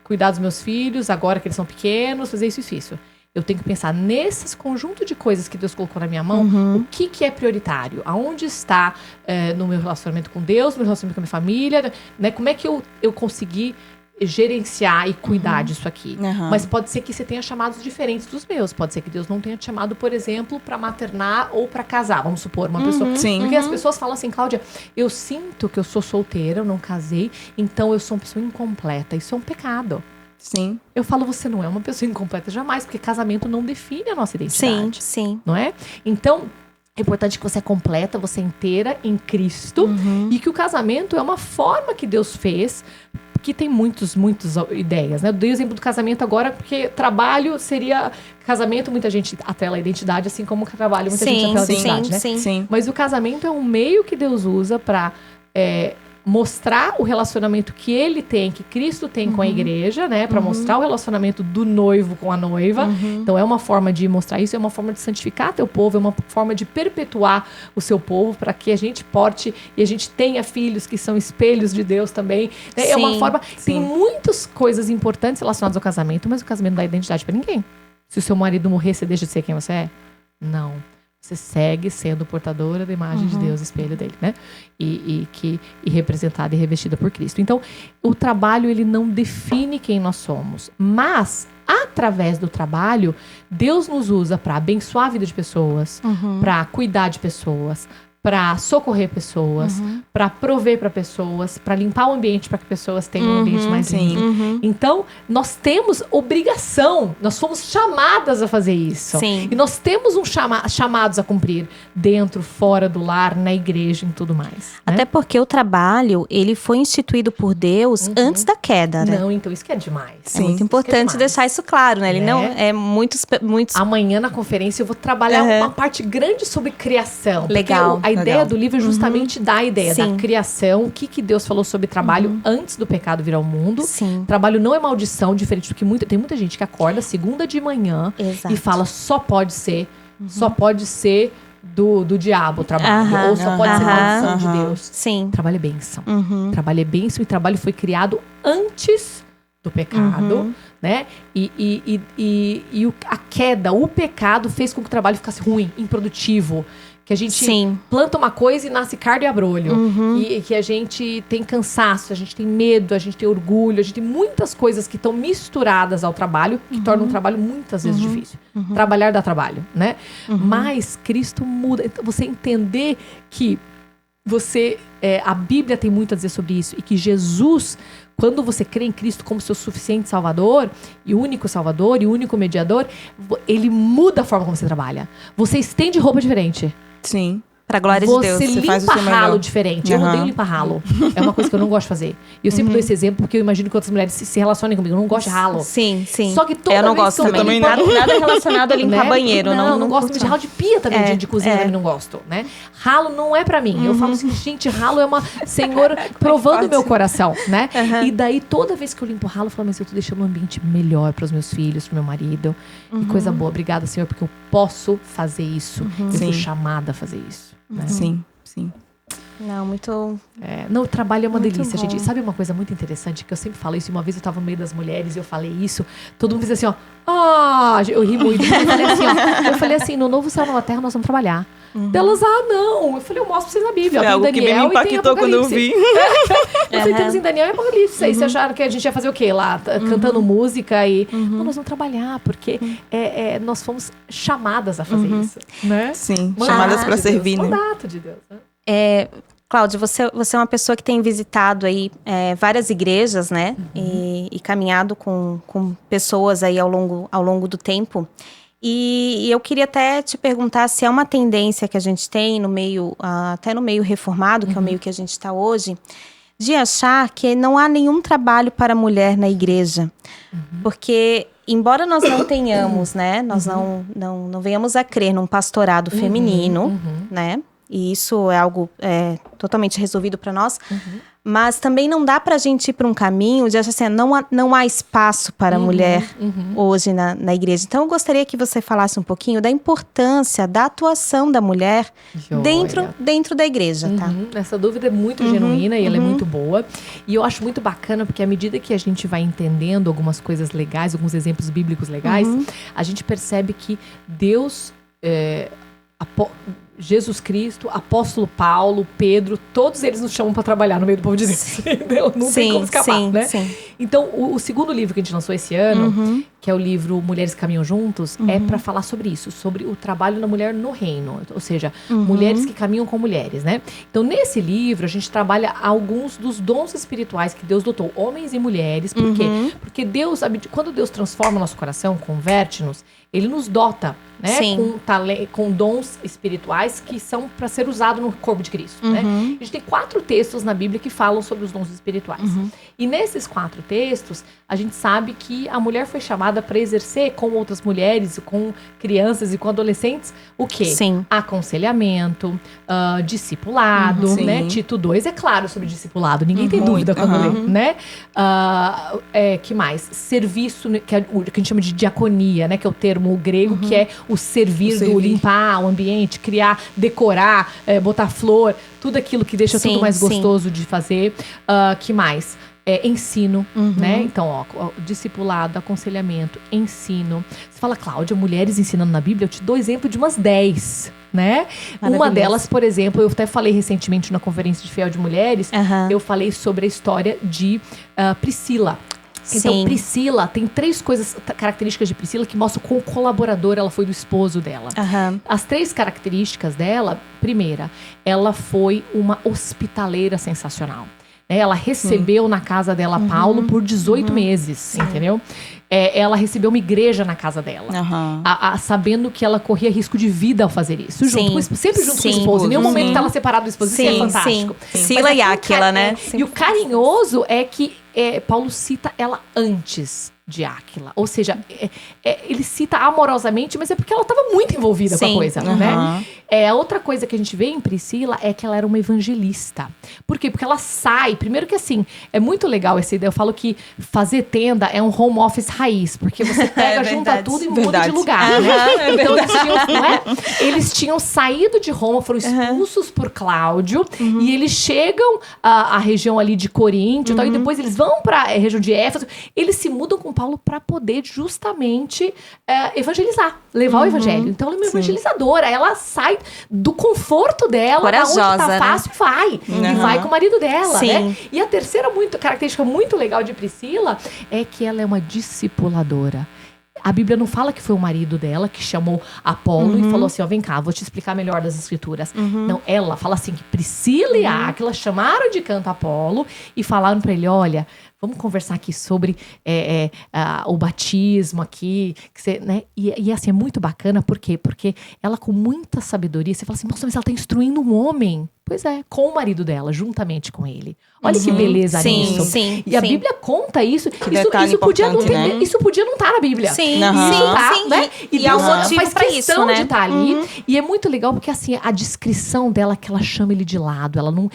cuidar dos meus filhos, agora que eles são pequenos, fazer isso. Eu tenho que pensar nesses conjunto de coisas que Deus colocou na minha mão, o que é prioritário? Aonde está no meu relacionamento com Deus, no meu relacionamento com a minha família, né? Como é que eu consegui gerenciar e cuidar disso aqui? Mas pode ser que você tenha chamados diferentes dos meus. Pode ser que Deus não tenha te chamado, por exemplo, para maternar ou para casar. Vamos supor, uma pessoa. Porque as pessoas falam assim, Cláudia, eu sinto que eu sou solteira, eu não casei, então eu sou uma pessoa incompleta. Isso é um pecado. Sim. Eu falo, você não é uma pessoa incompleta jamais, porque casamento não define a nossa identidade. Sim. Não é? Então, é importante que você é completa, você é inteira em Cristo, e que o casamento é uma forma que Deus fez, que tem muitas ideias, né? Eu dei o exemplo do casamento agora, porque trabalho seria casamento, muita gente atrela a identidade, assim como trabalho, muita gente atrela a identidade, né? Sim. Mas o casamento é um meio que Deus usa para mostrar o relacionamento que ele tem, que Cristo tem com a igreja, né? Para mostrar o relacionamento do noivo com a noiva. Então, é uma forma de mostrar isso, é uma forma de santificar teu povo, é uma forma de perpetuar o seu povo, para que a gente porte e a gente tenha filhos que são espelhos de Deus também. É uma forma... Tem muitas coisas importantes relacionadas ao casamento, mas o casamento não dá identidade para ninguém. Se o seu marido morrer, você deixa de ser quem você é? Não. Você segue sendo portadora da imagem de Deus, espelho dele, né? E representada e revestida por Cristo. Então, o trabalho, ele não define quem nós somos. Mas, através do trabalho, Deus nos usa para abençoar a vida de pessoas, para cuidar de pessoas, para socorrer pessoas, para prover para pessoas, para limpar o ambiente para que pessoas tenham um ambiente mais limpo. Então, nós temos obrigação, nós fomos chamadas a fazer isso. E nós temos chamados a cumprir dentro, fora do lar, na igreja e tudo mais. Né? Até porque o trabalho, ele foi instituído por Deus antes da queda, né? Não, então isso que é demais. É muito importante deixar isso claro, né? Ele não é muitos... Amanhã na conferência eu vou trabalhar uma parte grande sobre criação. Legal. A ideia do livro é justamente dar a ideia da criação, o que Deus falou sobre trabalho antes do pecado vir ao mundo. Trabalho não é maldição, diferente do que tem muita gente que acorda segunda de manhã e fala só pode ser do diabo o trabalho, ou só pode ser maldição de Deus. Sim. Trabalho é bênção. Trabalho é bênção, e trabalho foi criado antes do pecado, né? A queda, o pecado fez com que o trabalho ficasse ruim, improdutivo. Que a gente planta uma coisa e nasce cardo e abrolho. E que a gente tem cansaço, a gente tem medo, a gente tem orgulho, a gente tem muitas coisas que estão misturadas ao trabalho, que tornam o trabalho muitas vezes difícil. Trabalhar dá trabalho, né? Mas Cristo muda. Então, você entender que a Bíblia tem muito a dizer sobre isso, e que Jesus, quando você crê em Cristo como seu suficiente Salvador, e único Salvador, e único mediador, ele muda a forma como você trabalha. Você estende roupa diferente. Sim. Pra glória de Deus. Você Você faz o limpa seu melhor. ralo diferente. Eu Aham. odeio limpar ralo. É uma coisa que eu não gosto de fazer. E eu sempre dou esse exemplo porque eu imagino que outras mulheres se relacionem comigo. Eu não gosto de ralo. Sim. Só que toda eu não vez gosto que eu também. também não. Nada relacionado a limpar né? banheiro. Não gosto curto, de ralo de pia também, de cozinha é. também não gosto, né? Ralo não é pra mim. Eu falo assim, gente, ralo é uma senhora provando o meu coração, né? E daí, toda vez que eu limpo ralo, eu falo, mas eu tô deixando um ambiente melhor pros meus filhos, pro meu marido. E coisa boa. Obrigada, Senhor, porque eu posso fazer isso. Eu fui Sim. chamada a fazer isso. Né? Sim. Não, muito... Não, o trabalho é uma Muito delícia, bom. gente. E sabe uma coisa muito interessante que eu sempre falo isso? Uma vez eu tava no meio das mulheres e eu falei isso. Todo mundo fez assim, ó. Eu ri muito. Eu falei assim, no novo céu, nova terra, nós vamos trabalhar. Delas, não. Eu falei, eu mostro pra vocês na Bíblia. É Tem algo que Daniel me e tem impactou quando eu Apocalipse. vi. Eu falei, temos em Daniel e Apocalipse. Aí vocês acharam que a gente ia fazer o quê lá? Cantando música e... Não, nós vamos trabalhar, porque nós fomos chamadas a fazer isso. Né? Sim, Mandato chamadas pra de servir, Deus. né? Mandato de Deus, né? Cláudia, você é uma pessoa que tem visitado aí várias igrejas, né? E caminhado com pessoas aí ao longo do tempo. E eu queria até te perguntar se é uma tendência que a gente tem no meio, até no meio reformado, que é o meio que a gente está hoje, de achar que não há nenhum trabalho para a mulher na igreja. Porque, embora nós não tenhamos, né? Nós não venhamos a crer num pastorado feminino, né? E isso é algo totalmente resolvido para nós. Mas também não dá para a gente ir para um caminho de achar assim, não há espaço para a mulher hoje na igreja. Então, eu gostaria que você falasse um pouquinho da importância da atuação da mulher dentro da igreja, tá? Essa dúvida é muito genuína e ela é muito boa. E eu acho muito bacana porque à medida que a gente vai entendendo algumas coisas legais, alguns exemplos bíblicos legais, a gente percebe que Deus... Jesus Cristo, apóstolo Paulo, Pedro, todos eles nos chamam para trabalhar no meio do povo de Deus. Entendeu? Não tem como escapar, né? Sim. Então, o segundo livro que a gente lançou esse ano, que é o livro Mulheres que Caminham Juntos, é para falar sobre isso, sobre o trabalho da mulher no reino. Ou seja, mulheres que caminham com mulheres, né? Então, nesse livro, a gente trabalha alguns dos dons espirituais que Deus dotou, homens e mulheres. Por quê? Porque Deus, quando Deus transforma o nosso coração, converte-nos, Ele nos dota, né? Com dons espirituais que são para ser usado no corpo de Cristo, né? A gente tem 4 textos na Bíblia que falam sobre os dons espirituais. E nesses 4 textos, a gente sabe que a mulher foi chamada para exercer com outras mulheres, com crianças e com adolescentes, o quê? Sim. Aconselhamento, discipulado, né? Tito 2 é claro sobre discipulado, ninguém tem dúvida quando lê, né? Que mais? Serviço, que é o que a gente chama de diaconia, né? Que é o termo grego, que é o servir, limpar o ambiente, criar, decorar, botar flor, tudo aquilo que deixa tudo mais gostoso de fazer. Que mais? Ensino, né? Então, discipulado, aconselhamento, ensino. Você fala, Cláudia, mulheres ensinando na Bíblia? Eu te dou exemplo de umas 10, né? Uma delas, por exemplo, eu até falei recentemente na conferência de Fiel de Mulheres, eu falei sobre a história de Priscila. Então, Priscila, tem 3 características de Priscila que mostram quão colaboradora ela foi do esposo dela. As 3 características dela, primeira, ela foi uma hospitaleira sensacional. Ela recebeu na casa dela Paulo por 18 meses, entendeu? Ela recebeu uma igreja na casa dela, sabendo que ela corria risco de vida ao fazer isso. Sempre junto com o esposo. Em nenhum momento estava separado do esposo. Isso é fantástico. Priscila e Áquila, né? E o carinhoso é que Paulo cita ela antes de Áquila. Ou seja, ele cita amorosamente, mas é porque ela estava muito envolvida com a coisa, né? A outra coisa que a gente vê em Priscila é que ela era uma evangelista. Por quê? Porque ela sai... Primeiro que assim, é muito legal essa ideia. Eu falo que fazer tenda é um home office raiz. Porque você pega, junta tudo e muda de lugar, né? Então, eles tinham saído de Roma, foram expulsos por Cláudio. E eles chegam à região ali de Corinto e tal. E depois eles vão para a região de Éfeso. Eles se mudam com Paulo para poder justamente evangelizar. Levar o evangelho. Então, ela é uma evangelizadora. Ela sai do conforto dela, corajosa, da onde tá né? fácil, vai. E vai com o marido dela, né? E a terceira característica muito legal de Priscila é que ela é uma discipuladora. A Bíblia não fala que foi o marido dela que chamou Apolo e falou assim, ó, vem cá, vou te explicar melhor das escrituras. Não, ela fala assim que Priscila e Áquila chamaram de canto Apolo e falaram pra ele, olha, vamos conversar aqui sobre o batismo aqui, que você, né? E assim, é muito bacana, por quê? Porque ela com muita sabedoria, você fala assim, nossa, mas ela tá instruindo um homem. Pois é, com o marido dela, juntamente com ele. Olha que beleza nisso. Sim, e a Bíblia conta isso. Detalhe Isso podia não ter, importante, né? isso podia não estar na Bíblia. Sim, Isso tá, sim. né? E há um Deus motivo faz pra questão isso, né? de estar ali. E é muito legal porque assim, a descrição dela, que ela chama ele de lado, ela não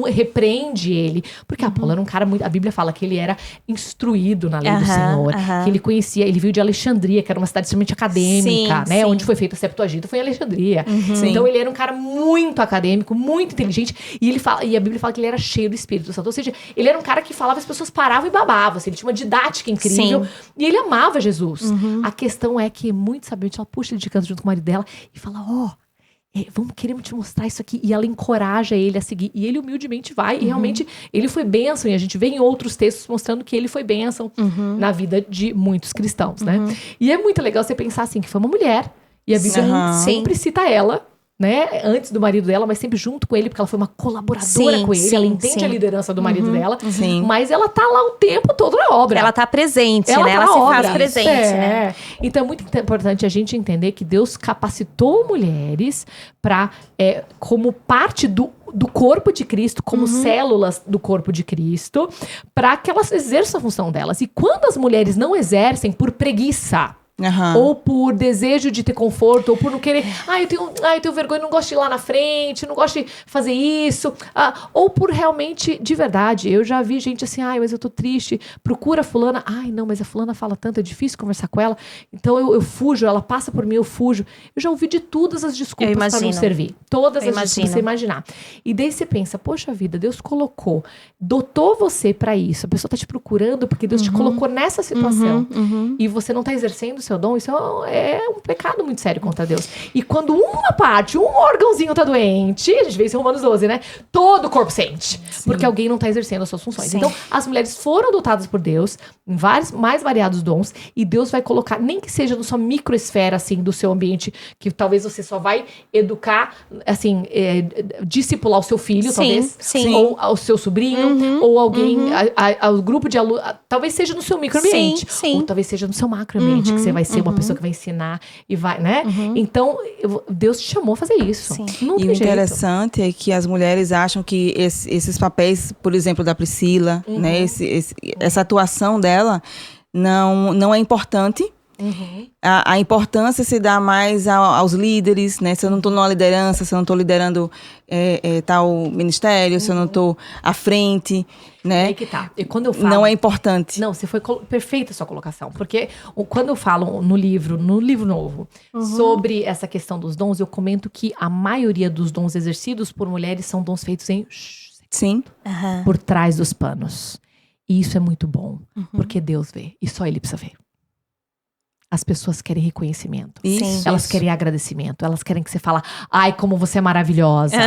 repreende ele. Porque Apolo era um cara muito... A Bíblia fala que ele era instruído na lei do Senhor. Que ele conhecia, ele veio de Alexandria, que era uma cidade extremamente acadêmica, né? Onde foi feita a Septuaginta, foi em Alexandria. Então ele era um cara muito acadêmico, muito inteligente. E a Bíblia fala que ele era cheio do Espírito Santo. Ou seja, ele era um cara que falava, as pessoas paravam e babavam. Assim, ele tinha uma didática incrível. E ele amava Jesus. A questão é que, muito sabiamente, ela puxa ele de canto junto com o marido dela e fala, queremos te mostrar isso aqui. E ela encoraja ele a seguir. E ele humildemente vai. E realmente, ele foi bênção. E a gente vê em outros textos mostrando que ele foi bênção na vida de muitos cristãos, né? E é muito legal você pensar assim, que foi uma mulher. E a Bíblia sempre cita ela, né, antes do marido dela, mas sempre junto com ele, porque ela foi uma colaboradora com ele, ela entende a liderança do marido dela, mas ela tá lá o tempo todo na obra. Ela tá presente, ela né? tá Ela se obra. faz presente, né? Então é muito importante a gente entender que Deus capacitou mulheres para, como parte do corpo de Cristo, como células do corpo de Cristo, para que elas exerçam a função delas. E quando as mulheres não exercem por preguiça, ou por desejo de ter conforto, ou por não querer, eu tenho vergonha, não gosto de ir lá na frente, não gosto de fazer isso, ou por realmente, de verdade, eu já vi gente assim, mas eu tô triste, procura fulana, não, mas a fulana fala tanto, é difícil conversar com ela, então eu fujo, ela passa por mim, eu fujo. Eu já ouvi de todas as desculpas para não servir, todas as desculpas você imaginar. E daí você pensa, poxa vida, Deus dotou você para isso, a pessoa tá te procurando porque Deus te colocou nessa situação, e você não tá exercendo o seu dom, isso é um pecado muito sério contra Deus. E quando uma parte, um órgãozinho tá doente, a gente vê isso em Romanos 12, né? Todo o corpo sente. Porque alguém não tá exercendo as suas funções. Então, as mulheres foram dotadas por Deus em vários, mais variados dons, e Deus vai colocar, nem que seja na sua microesfera, assim, do seu ambiente, que talvez você só vai educar, assim, discipular o seu filho, talvez, ou o seu sobrinho, ou alguém, ao grupo de alunos, talvez seja no seu microambiente, ou talvez seja no seu macroambiente, que você vai ser uma pessoa que vai ensinar e vai, né? Então, Deus te chamou a fazer isso. Não tem e o jeito. interessante é que as mulheres acham que esses papéis, por exemplo, da Priscila, né? Essa atuação dela não é importante. A importância se dá mais aos líderes, né? Se eu não estou numa liderança, se eu não estou liderando tal ministério, se eu não estou à frente, né? Aí que tá. E quando eu falo, não é importante. Não, você foi perfeita a sua colocação. Porque quando eu falo no livro novo, sobre essa questão dos dons, eu comento que a maioria dos dons exercidos por mulheres são dons feitos em... por trás dos panos. E isso é muito bom, porque Deus vê, e só Ele precisa ver. As pessoas querem reconhecimento. Elas querem agradecimento. Elas querem que você fale, como você é maravilhosa.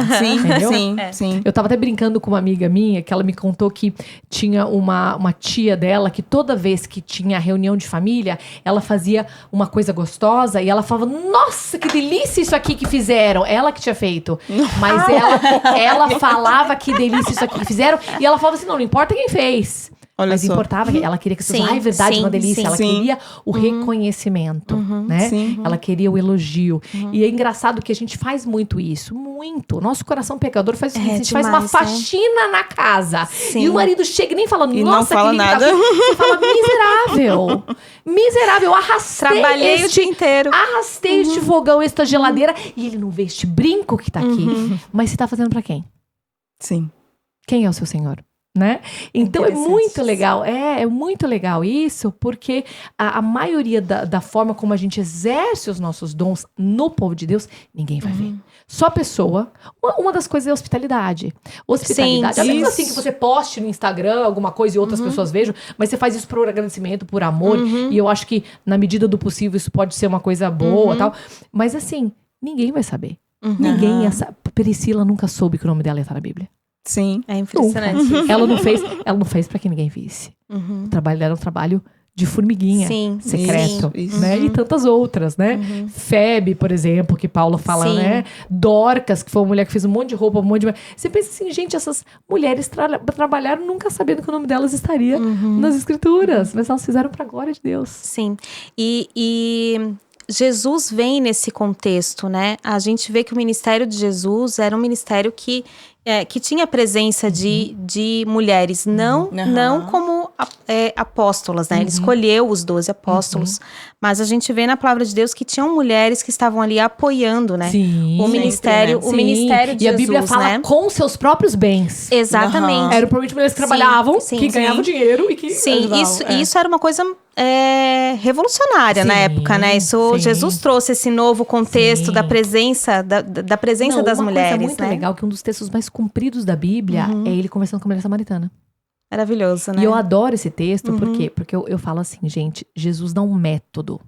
Sim. Eu tava até brincando com uma amiga minha, que ela me contou que tinha uma tia dela, que toda vez que tinha reunião de família, ela fazia uma coisa gostosa, e ela falava, nossa, que delícia isso aqui que fizeram. Ela que tinha feito. Mas ela falava que delícia isso aqui que fizeram, e ela falava assim, não importa quem fez. Mas importava que ela queria que as pessoas, é verdade, uma delícia. Ela queria o reconhecimento, né? Ela queria o elogio. E é engraçado que a gente faz muito isso, muito. Nosso coração pecador faz isso. A gente faz uma faxina na casa. E o marido chega e nem fala, e nossa, não fala que lindo. nada. Você fala, miserável, arrastei trabalhei o dia inteiro. Arrastei este fogão, esta geladeira, e ele não vê este brinco que tá aqui. Mas você tá fazendo pra quem? Sim. Quem é o seu Senhor? Né? Então é muito legal, é muito legal isso, porque a maioria da forma como a gente exerce os nossos dons no povo de Deus, ninguém vai ver. Só a pessoa. Uma das coisas é a hospitalidade. Hospitalidade. Às vezes assim que você poste no Instagram alguma coisa e outras pessoas vejam, mas você faz isso por agradecimento, por amor, e eu acho que na medida do possível isso pode ser uma coisa boa, tal. Mas assim, ninguém vai saber. Ninguém, Priscila nunca soube que o nome dela ia estar na Bíblia. Sim. É impressionante. Ela não fez para que ninguém visse. O trabalho dela é um trabalho de formiguinha, Sim, secreto, isso. né? E tantas outras, né? Febe, por exemplo, que Paulo fala, Sim. né? Dorcas, que foi uma mulher que fez um monte de roupa, um monte de... Você pensa assim, gente, essas mulheres trabalharam nunca sabendo que o nome delas estaria nas escrituras, mas elas fizeram pra glória de Deus. Sim. E Jesus vem nesse contexto, né? A gente vê que o ministério de Jesus era um ministério que tinha presença de mulheres, não como apóstolas, né? Ele escolheu os 12 apóstolos, mas a gente vê na palavra de Deus que tinham mulheres que estavam ali apoiando, né? Sim. O ministério, Sim. o ministério de E a Jesus, Bíblia fala né? com seus próprios bens. Exatamente. Eram provavelmente mulheres que trabalhavam, sim, que ganhavam dinheiro e que Sim, ajudavam. isso era uma coisa revolucionária na Sim, época, né? sim. Jesus trouxe esse novo contexto Sim. da presença das uma mulheres, coisa muito né? legal, que um dos textos mais compridos da Bíblia é ele conversando com a mulher samaritana. Maravilhoso, né? E eu adoro esse texto, por quê? Porque eu falo assim, gente, Jesus dá um método.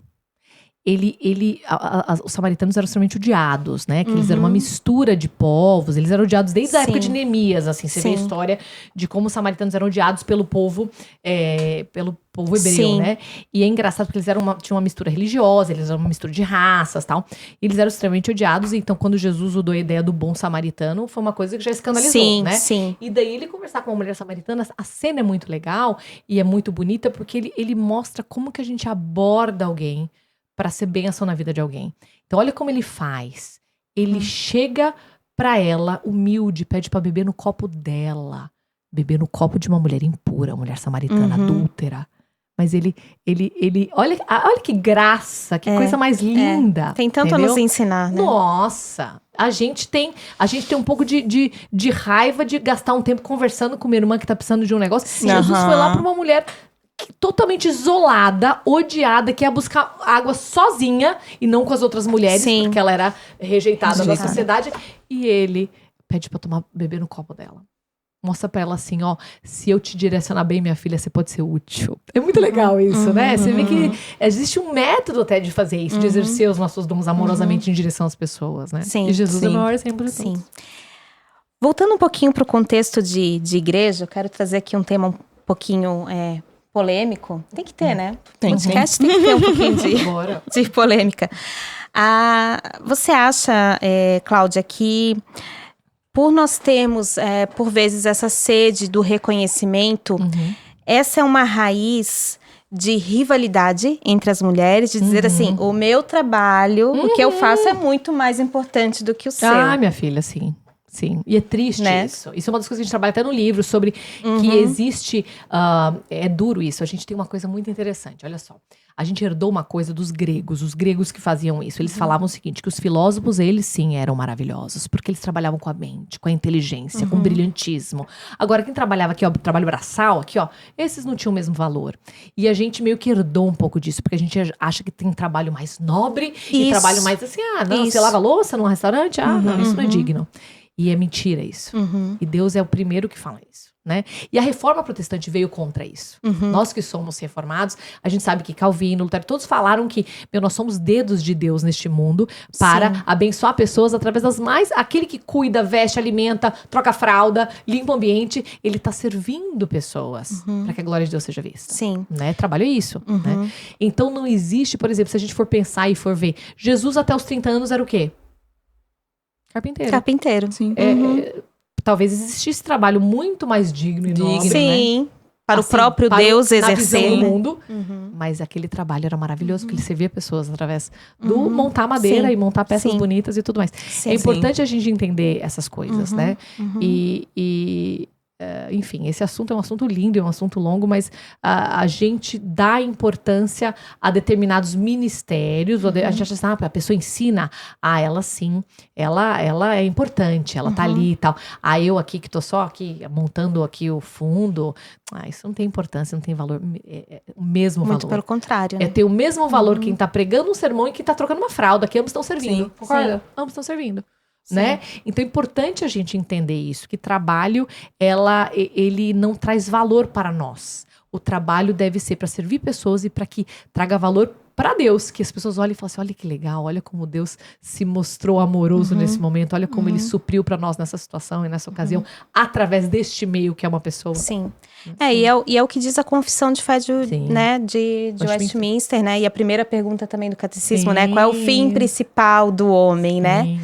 Os samaritanos eram extremamente odiados, né? Que eles eram uma mistura de povos, eles eram odiados desde a época de Neemias, assim. Você vê a história de como os samaritanos eram odiados pelo povo hebreu, Sim. né? E é engraçado porque eles tinham uma mistura religiosa, eles eram uma mistura de raças e tal. E eles eram extremamente odiados, então quando Jesus usou a ideia do bom samaritano, foi uma coisa que já escandalizou, né? Sim. E daí ele conversar com uma mulher samaritana, a cena é muito legal e é muito bonita porque ele mostra como que a gente aborda alguém para ser bênção na vida de alguém. Então, olha como ele faz. Ele chega pra ela, humilde, pede pra beber no copo dela. Beber no copo de uma mulher impura, mulher samaritana, adúltera. Mas ele olha que graça, que coisa mais linda. Tem tanto entendeu? a nos ensinar, né? Nossa, a gente tem um pouco de raiva de gastar um tempo conversando com minha irmã que tá precisando de um negócio. Jesus foi lá pra uma mulher totalmente isolada, odiada, que ia buscar água sozinha e não com as outras mulheres, porque ela era rejeitada da sociedade. E ele pede pra beber no copo dela. Mostra pra ela assim, ó, se eu te direcionar bem, minha filha, você pode ser útil. É muito legal isso, né? Você vê que existe um método até de fazer isso, de exercer os nossos dons amorosamente em direção às pessoas, né? Sim, E Jesus é o sim. maior exemplo de todos. Voltando um pouquinho pro contexto de igreja, eu quero trazer aqui um tema um pouquinho polêmico. Tem que ter, né? Podcast tem que ter um pouquinho de polêmica. Você acha, Cláudia, que por nós termos, por vezes, essa sede do reconhecimento, essa é uma raiz de rivalidade entre as mulheres, de dizer assim, o meu trabalho, o que eu faço é muito mais importante do que o seu. Ah, minha filha, sim. Sim, e é triste, né? Isso. Isso é uma das coisas que a gente trabalha até no livro, sobre que existe... é duro isso. A gente tem uma coisa muito interessante, olha só. A gente herdou uma coisa dos gregos, os gregos que faziam isso. Eles falavam o seguinte, que os filósofos, eles sim eram maravilhosos, porque eles trabalhavam com a mente, com a inteligência, com o brilhantismo. Agora, quem trabalhava aqui, ó, trabalho braçal, aqui, ó, esses não tinham o mesmo valor. E a gente meio que herdou um pouco disso, porque a gente acha que tem trabalho mais nobre e trabalho mais assim, você lava louça num restaurante? Não, isso não é digno. E é mentira isso. E Deus é o primeiro que fala isso, né? E a reforma protestante veio contra isso. Nós que somos reformados, a gente sabe que Calvino, Lutero, todos falaram que, nós somos dedos de Deus neste mundo para abençoar pessoas através das mais... Aquele que cuida, veste, alimenta, troca fralda, limpa o ambiente, ele tá servindo pessoas para que a glória de Deus seja vista. Sim. Né? Trabalho é isso, né? Então não existe, por exemplo, se a gente for pensar e for ver, Jesus até os 30 anos era o quê? Carpinteiro. Sim. Talvez existisse trabalho muito mais digno e nobre, sim, né? para assim, o próprio para Deus na exercer. Visão do mundo, mas aquele trabalho era maravilhoso, porque ele servia pessoas através do montar madeira e montar peças bonitas e tudo mais. Sim, é importante a gente entender essas coisas, né? Enfim, esse assunto é um assunto lindo, é um assunto longo, mas a gente dá importância a determinados ministérios, a gente acha assim, a pessoa ensina, ela sim, ela é importante, ela tá ali e tal. Eu aqui, que tô só aqui, montando aqui o fundo, isso não tem importância, não tem valor, o mesmo valor. Muito pelo contrário, né? É ter o mesmo valor quem tá pregando um sermão e quem tá trocando uma fralda, que ambos estão servindo, concorda? Ambos estão servindo. Né? Então é importante a gente entender isso, que trabalho, ele não traz valor para nós. O trabalho deve ser para servir pessoas e para que traga valor para Deus, que as pessoas olhem e falam assim, olha que legal, olha como Deus se mostrou amoroso nesse momento, olha como Ele supriu para nós nessa situação e nessa ocasião, através deste meio que é uma pessoa. Sim. E é o que diz a Confissão de Fé de Westminster, né? E a primeira pergunta também do Catecismo, né? Qual é o fim principal do homem, né?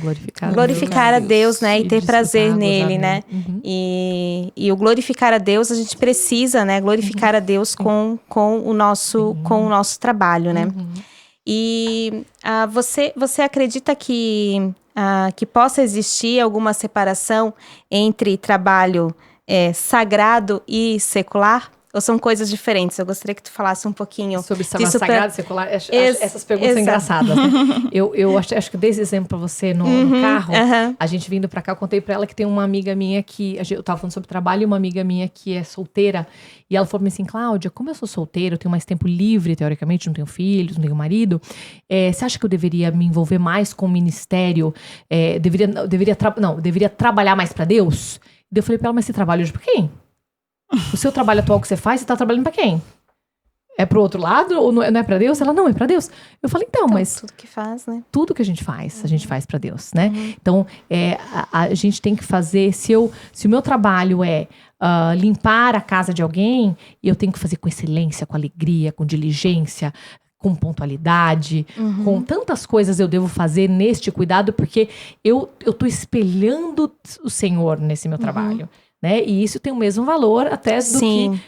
Glorificar a Deus, né? E ter prazer nele, né? E o glorificar a Deus, a gente precisa, né? Glorificar a Deus com o nosso trabalho, né? E você acredita que possa existir alguma separação entre trabalho sagrado e secular? Ou são coisas diferentes? Eu gostaria que tu falasse um pouquinho sobre sagrado e secular. Essas perguntas são engraçadas, né? Eu acho que dei esse exemplo pra você no carro. A gente vindo pra cá, eu contei pra ela que tem uma amiga minha que... Eu tava falando sobre trabalho e uma amiga minha que é solteira. E ela falou assim, Cláudia, como eu sou solteira, eu tenho mais tempo livre, teoricamente, não tenho filhos, não tenho marido. Você acha que eu deveria me envolver mais com o ministério? Deveria trabalhar mais pra Deus? E eu falei pra ela, mas você trabalha hoje pra quem? O seu trabalho atual que você faz, você tá trabalhando pra quem? É pro outro lado ou não é pra Deus? Ela, não, é pra Deus. Eu falei, então, mas... Tudo que faz, né? Tudo que a gente faz pra Deus, né? Então, a gente tem que fazer... Se o meu trabalho é limpar a casa de alguém, eu tenho que fazer com excelência, com alegria, com diligência, com pontualidade, com tantas coisas eu devo fazer neste cuidado, porque eu tô espelhando o Senhor nesse meu trabalho. Né? E isso tem o mesmo valor até do que...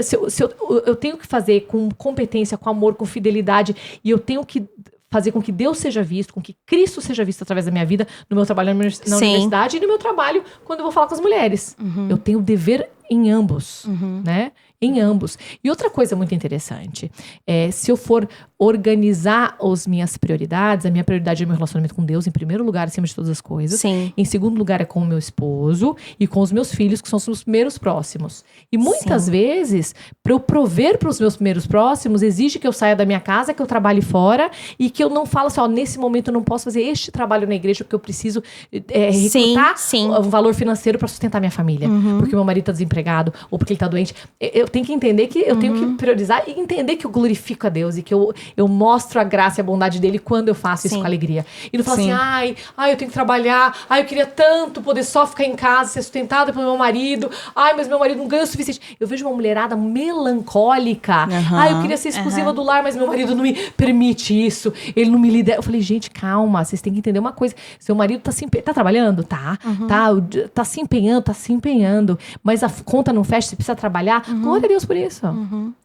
Se eu tenho que fazer com competência, com amor, com fidelidade, e eu tenho que fazer com que Deus seja visto, com que Cristo seja visto através da minha vida, no meu trabalho na universidade e no meu trabalho quando eu vou falar com as mulheres. Eu tenho dever em ambos, né? Em ambos. E outra coisa muito interessante, se eu for organizar as minhas prioridades, a minha prioridade é meu relacionamento com Deus, em primeiro lugar, acima de todas as coisas. Sim. Em segundo lugar, é com o meu esposo e com os meus filhos, que são os primeiros próximos. E muitas vezes, para eu prover para os meus primeiros próximos, exige que eu saia da minha casa, que eu trabalhe fora e que eu não falo assim, nesse momento eu não posso fazer este trabalho na igreja porque eu preciso recrutar um valor financeiro para sustentar minha família. Porque meu marido está desempregado ou porque ele está doente. Eu tenho que entender que eu tenho que priorizar e entender que eu glorifico a Deus e que eu mostro a graça e a bondade dele quando eu faço isso com alegria. E não falo assim, eu tenho que trabalhar, eu queria tanto poder só ficar em casa, ser sustentada pelo meu marido, mas meu marido não ganha o suficiente. Eu vejo uma mulherada melancólica, eu queria ser exclusiva do lar, mas meu marido não me permite isso, ele não me lidera. Eu falei, gente, calma, vocês têm que entender uma coisa, seu marido tá trabalhando? Tá se empenhando, mas a conta não fecha, você precisa trabalhar, glória a Deus por isso.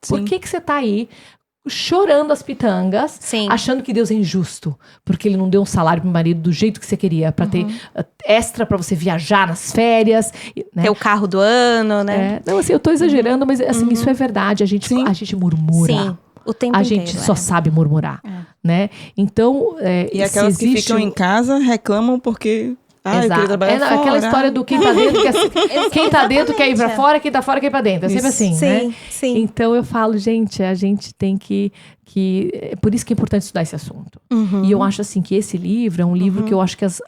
Por que você tá aí chorando as pitangas, achando que Deus é injusto, porque ele não deu um salário pro marido do jeito que você queria, pra ter extra pra você viajar nas férias, né? Ter o carro do ano, né? Não, assim, eu tô exagerando, mas assim, isso é verdade, a gente murmura. Sim, o tempo a inteiro, gente só sabe murmurar, né? Então, e aquelas que ficam em casa reclamam porque... eu queria trabalhar fora. Aquela história do quem tá dentro quer ir pra fora, quem tá fora quer ir pra dentro. É sempre assim, né? Sim. Então eu falo, gente, a gente tem que... Por isso que é importante estudar esse assunto. E eu acho assim que esse livro é um livro que eu acho que as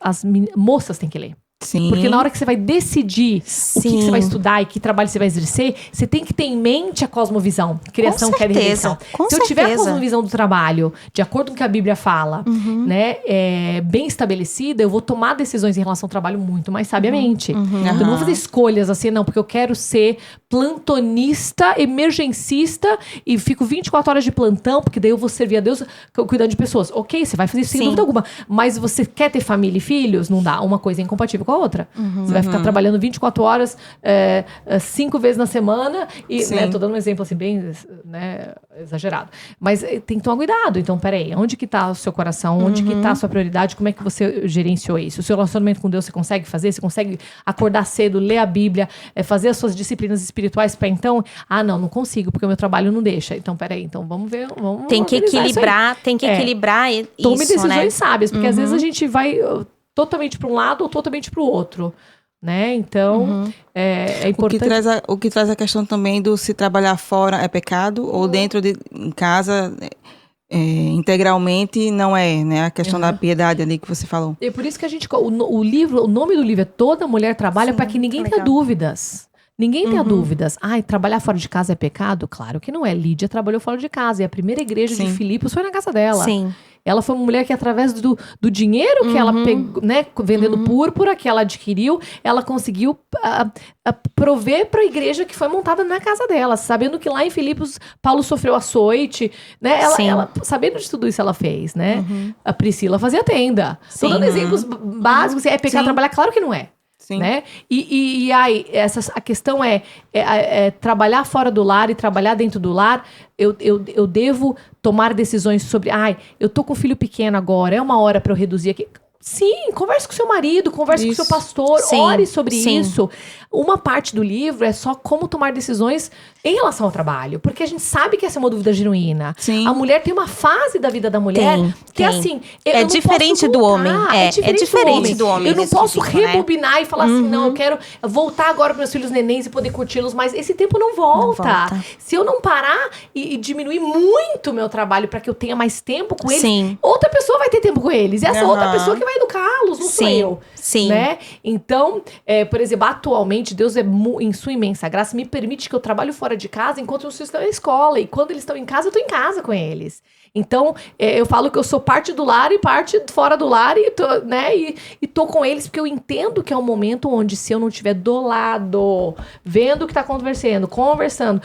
moças têm que ler. Sim. Porque na hora que você vai decidir o que você vai estudar e que trabalho você vai exercer, você tem que ter em mente a cosmovisão. Criação, queda e redenção. Se eu tiver a cosmovisão do trabalho, de acordo com o que a Bíblia fala, né, bem estabelecida, eu vou tomar decisões em relação ao trabalho muito mais sabiamente. Então, eu não vou fazer escolhas assim, não, porque eu quero ser plantonista, emergencista e fico 24 horas de plantão, porque daí eu vou servir a Deus cuidando de pessoas. Ok, você vai fazer isso sem dúvida alguma. Mas você quer ter família e filhos? Não dá. Uma coisa é incompatível com a outra. Você vai ficar trabalhando 24 horas, 5 vezes na semana e, né, tô dando um exemplo assim bem, né, exagerado. Mas tem que tomar cuidado. Então, peraí, onde que tá o seu coração? Onde que tá a sua prioridade? Como é que você gerenciou isso? O seu relacionamento com Deus você consegue fazer? Você consegue acordar cedo, ler a Bíblia, fazer as suas disciplinas espirituais para então? Não consigo, porque o meu trabalho não deixa. Então, peraí, então vamos ver, tem que equilibrar isso, tome decisões sábias, porque às vezes a gente vai totalmente para um lado ou totalmente para o outro, né? Então, é importante... O que traz a questão também do se trabalhar fora é pecado ou dentro de em casa... integralmente não é, né? A questão da piedade ali que você falou. E por isso que a gente... O nome do livro é Toda Mulher Trabalha, para que ninguém tenha dúvidas. Ninguém tenha dúvidas. Ai, trabalhar fora de casa é pecado? Claro que não é. Lídia trabalhou fora de casa. E a primeira igreja de Filipos foi na casa dela. Sim. Ela foi uma mulher que, através do dinheiro que ela pegou, né, vendendo púrpura, que ela adquiriu, ela conseguiu prover para a igreja que foi montada na casa dela. Sabendo que lá em Filipos, Paulo sofreu açoite, né? Ela, sabendo de tudo isso, ela fez, né? A Priscila fazia tenda. Tô dando exemplos básicos. É pecado trabalhar? Claro que não é. Sim. Né? E aí, a questão é trabalhar fora do lar e trabalhar dentro do lar. Eu devo tomar decisões sobre... eu tô com um filho pequeno agora, é uma hora para eu reduzir aqui. Sim, converse com seu marido, converse com seu pastor, ore sobre isso. Uma parte do livro é só como tomar decisões em relação ao trabalho. Porque a gente sabe que essa é uma dúvida genuína. Sim. A mulher tem uma fase da vida da mulher que é assim... É diferente do homem. É diferente do homem. Eu não posso rebobinar e falar assim, não, eu quero voltar agora para meus filhos nenéns e poder curti-los, mas esse tempo não volta. Se eu não parar e diminuir muito o meu trabalho para que eu tenha mais tempo com eles, outra pessoa vai ter tempo com eles. E essa outra pessoa que vai educá-los, não sou eu. Sim. Né? Então, por exemplo, atualmente, Deus em sua imensa graça me permite que eu trabalhe fora de casa enquanto os filhos estão na escola. E quando eles estão em casa, eu estou em casa com eles. Então, eu falo que eu sou parte do lar e parte fora do lar e tô com eles, porque eu entendo que é um momento onde, se eu não estiver do lado, vendo o que está acontecendo, conversando,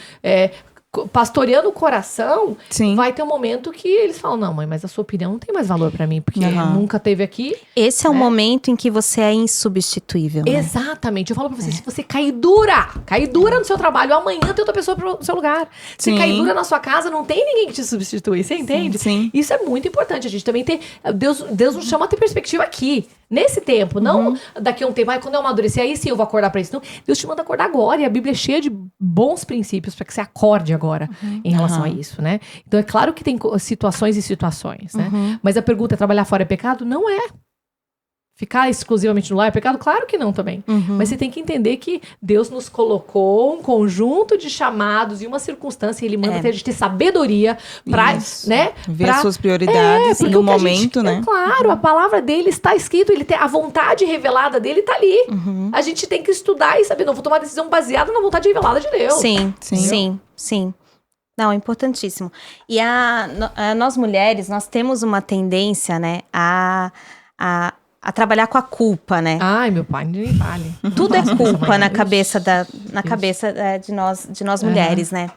pastoreando o coração, vai ter um momento que eles falam, não, mãe, mas a sua opinião não tem mais valor pra mim, porque nunca teve aqui. Esse é o momento em que você é insubstituível, né? Exatamente. Eu falo pra você, se você cair dura no seu trabalho, amanhã tem outra pessoa pro seu lugar. Se cair dura na sua casa, não tem ninguém que te substitui, você entende? Sim. Isso é muito importante. A gente também tem... Deus nos chama a ter perspectiva aqui. Nesse tempo, não daqui a um tempo, quando eu amadurecer, aí sim eu vou acordar pra isso. Não, Deus te manda acordar agora, e a Bíblia é cheia de bons princípios para que você acorde agora em relação a isso, né? Então é claro que tem situações e situações, né? Mas a pergunta é, trabalhar fora é pecado? Não é. Ficar exclusivamente no lar é pecado? Claro que não também. Mas você tem que entender que Deus nos colocou um conjunto de chamados e uma circunstância, e Ele manda a gente ter sabedoria pra, né? Ver as suas prioridades no momento, né? Claro, a palavra dele está escrito, a vontade revelada dele está ali. A gente tem que estudar e saber, não vou tomar decisão baseada na vontade revelada de Deus. Sim. Não, é importantíssimo. E nós mulheres, nós temos uma tendência, né, a trabalhar com a culpa, né? Ai, meu pai, nem vale. Tudo é culpa na cabeça de nós mulheres, né?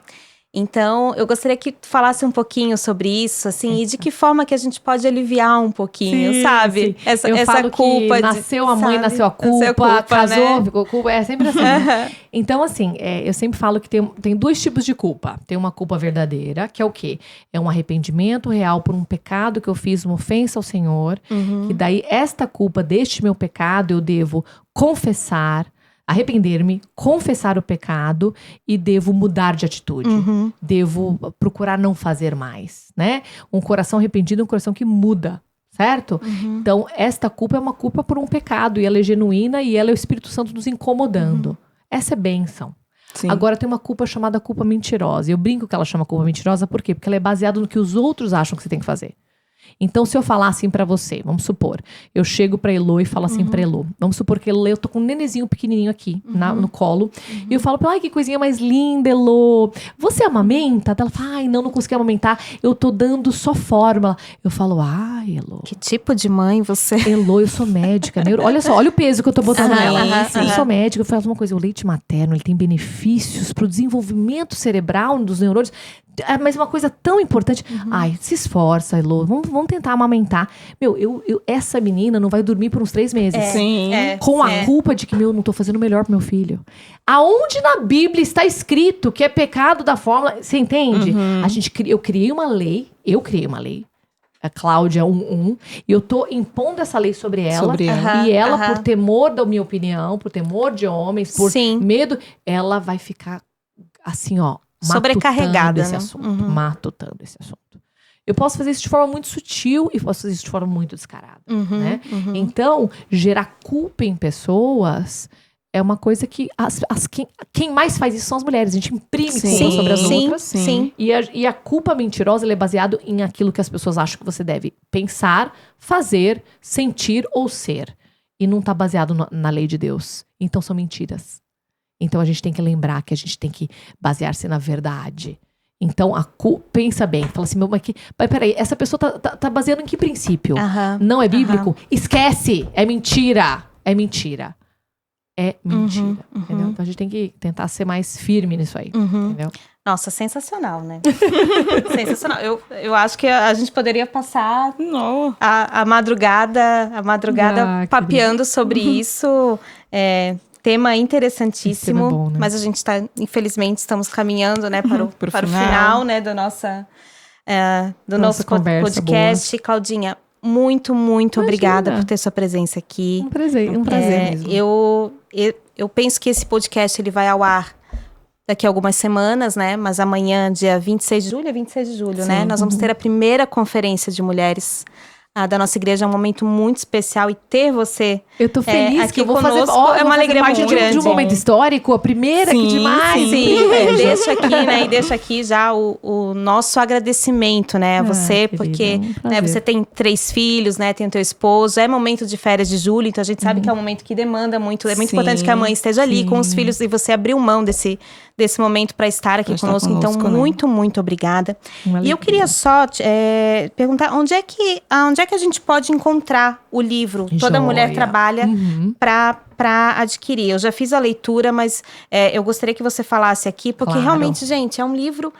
Então, eu gostaria que tu falasse um pouquinho sobre isso, assim, e de que forma que a gente pode aliviar um pouquinho, sabe? Essa culpa. Nasceu a mãe, nasceu a culpa, casou, né? Ficou culpa, é sempre assim. Então, assim, eu sempre falo que tem dois tipos de culpa. Tem uma culpa verdadeira, que é o quê? É um arrependimento real por um pecado que eu fiz, uma ofensa ao Senhor, e daí esta culpa deste meu pecado eu devo confessar, arrepender-me, confessar o pecado e devo mudar de atitude. Devo procurar não fazer mais, né? Um coração arrependido é um coração que muda, certo? Então, esta culpa é uma culpa por um pecado e ela é genuína e ela é o Espírito Santo nos incomodando. Essa é bênção. Sim. Agora tem uma culpa chamada culpa mentirosa. Eu brinco que ela chama culpa mentirosa, por quê? Porque ela é baseada no que os outros acham que você tem que fazer. Então, se eu falar assim pra você, vamos supor, eu chego pra Elô e falo assim pra Elô. Vamos supor que eu tô com um nenezinho pequenininho aqui no colo. E eu falo pra ela, ai, que coisinha mais linda, Elô. Você amamenta? Ela fala, ai, não consegui amamentar. Eu tô dando só fórmula. Eu falo, ai, Elô. Que tipo de mãe você? Elô, eu sou médica. Olha só, olha o peso que eu tô botando nela. Eu sou médica. Eu falo uma coisa, o leite materno, ele tem benefícios pro desenvolvimento cerebral dos neurônios. Mas uma coisa tão importante. Ai, se esforça, Elô. Vamos tentar amamentar. Essa menina não vai dormir por uns 3 meses. Com a culpa de que, não tô fazendo o melhor pro meu filho. Aonde na Bíblia está escrito que é pecado da fórmula? Você entende? Eu criei uma lei. A Cláudia 1.1. E eu tô impondo essa lei sobre ela. E ela, por temor da minha opinião, por temor de homens, por medo, ela vai ficar assim, ó. Sobrecarregada, esse assunto, matutando esse assunto. Eu posso fazer isso de forma muito sutil e posso fazer isso de forma muito descarada, né? Então, gerar culpa em pessoas é uma coisa que quem mais faz isso são as mulheres. A gente imprime culpa sobre as outras. E a culpa mentirosa, ela é baseada em aquilo que as pessoas acham que você deve pensar, fazer, sentir ou ser. E não está baseado na lei de Deus. Então, são mentiras. Então a gente tem que lembrar que a gente tem que basear-se na verdade. Então, pensa bem, fala assim, mas peraí, essa pessoa tá baseando em que princípio? Não é bíblico? Esquece! É mentira! É mentira. É mentira, entendeu? Então a gente tem que tentar ser mais firme nisso aí, entendeu? Nossa, sensacional, né? Sensacional. Eu acho que a gente poderia passar a madrugada papeando sobre isso. Tema interessantíssimo, bom, né? mas a gente infelizmente, estamos caminhando, né, para o final, né, do nosso podcast. Claudinha, muito obrigada por ter sua presença aqui. Um prazer mesmo. Eu penso que esse podcast ele vai ao ar daqui a algumas semanas, né? Mas amanhã, dia 26 de julho, Sim. né? Nós vamos ter a primeira conferência de mulheres da nossa igreja. É um momento muito especial e ter você eu tô feliz aqui que eu vou fazer é uma alegria muito grande. De um momento histórico, a primeira, que demais. Sim, deixa aqui, né? E deixa aqui já o nosso agradecimento, né? A você, porque você tem 3 filhos, né? Tem o teu esposo. É momento de férias de julho, então a gente sabe que é um momento que demanda muito. É muito importante que a mãe esteja ali com os filhos e você abriu mão desse momento para estar aqui conosco. Então, muito obrigada. E eu queria só perguntar onde é que a gente pode encontrar o livro Toda Mulher Trabalha para adquirir. Eu já fiz a leitura, mas eu gostaria que você falasse aqui, porque realmente, gente, é um livro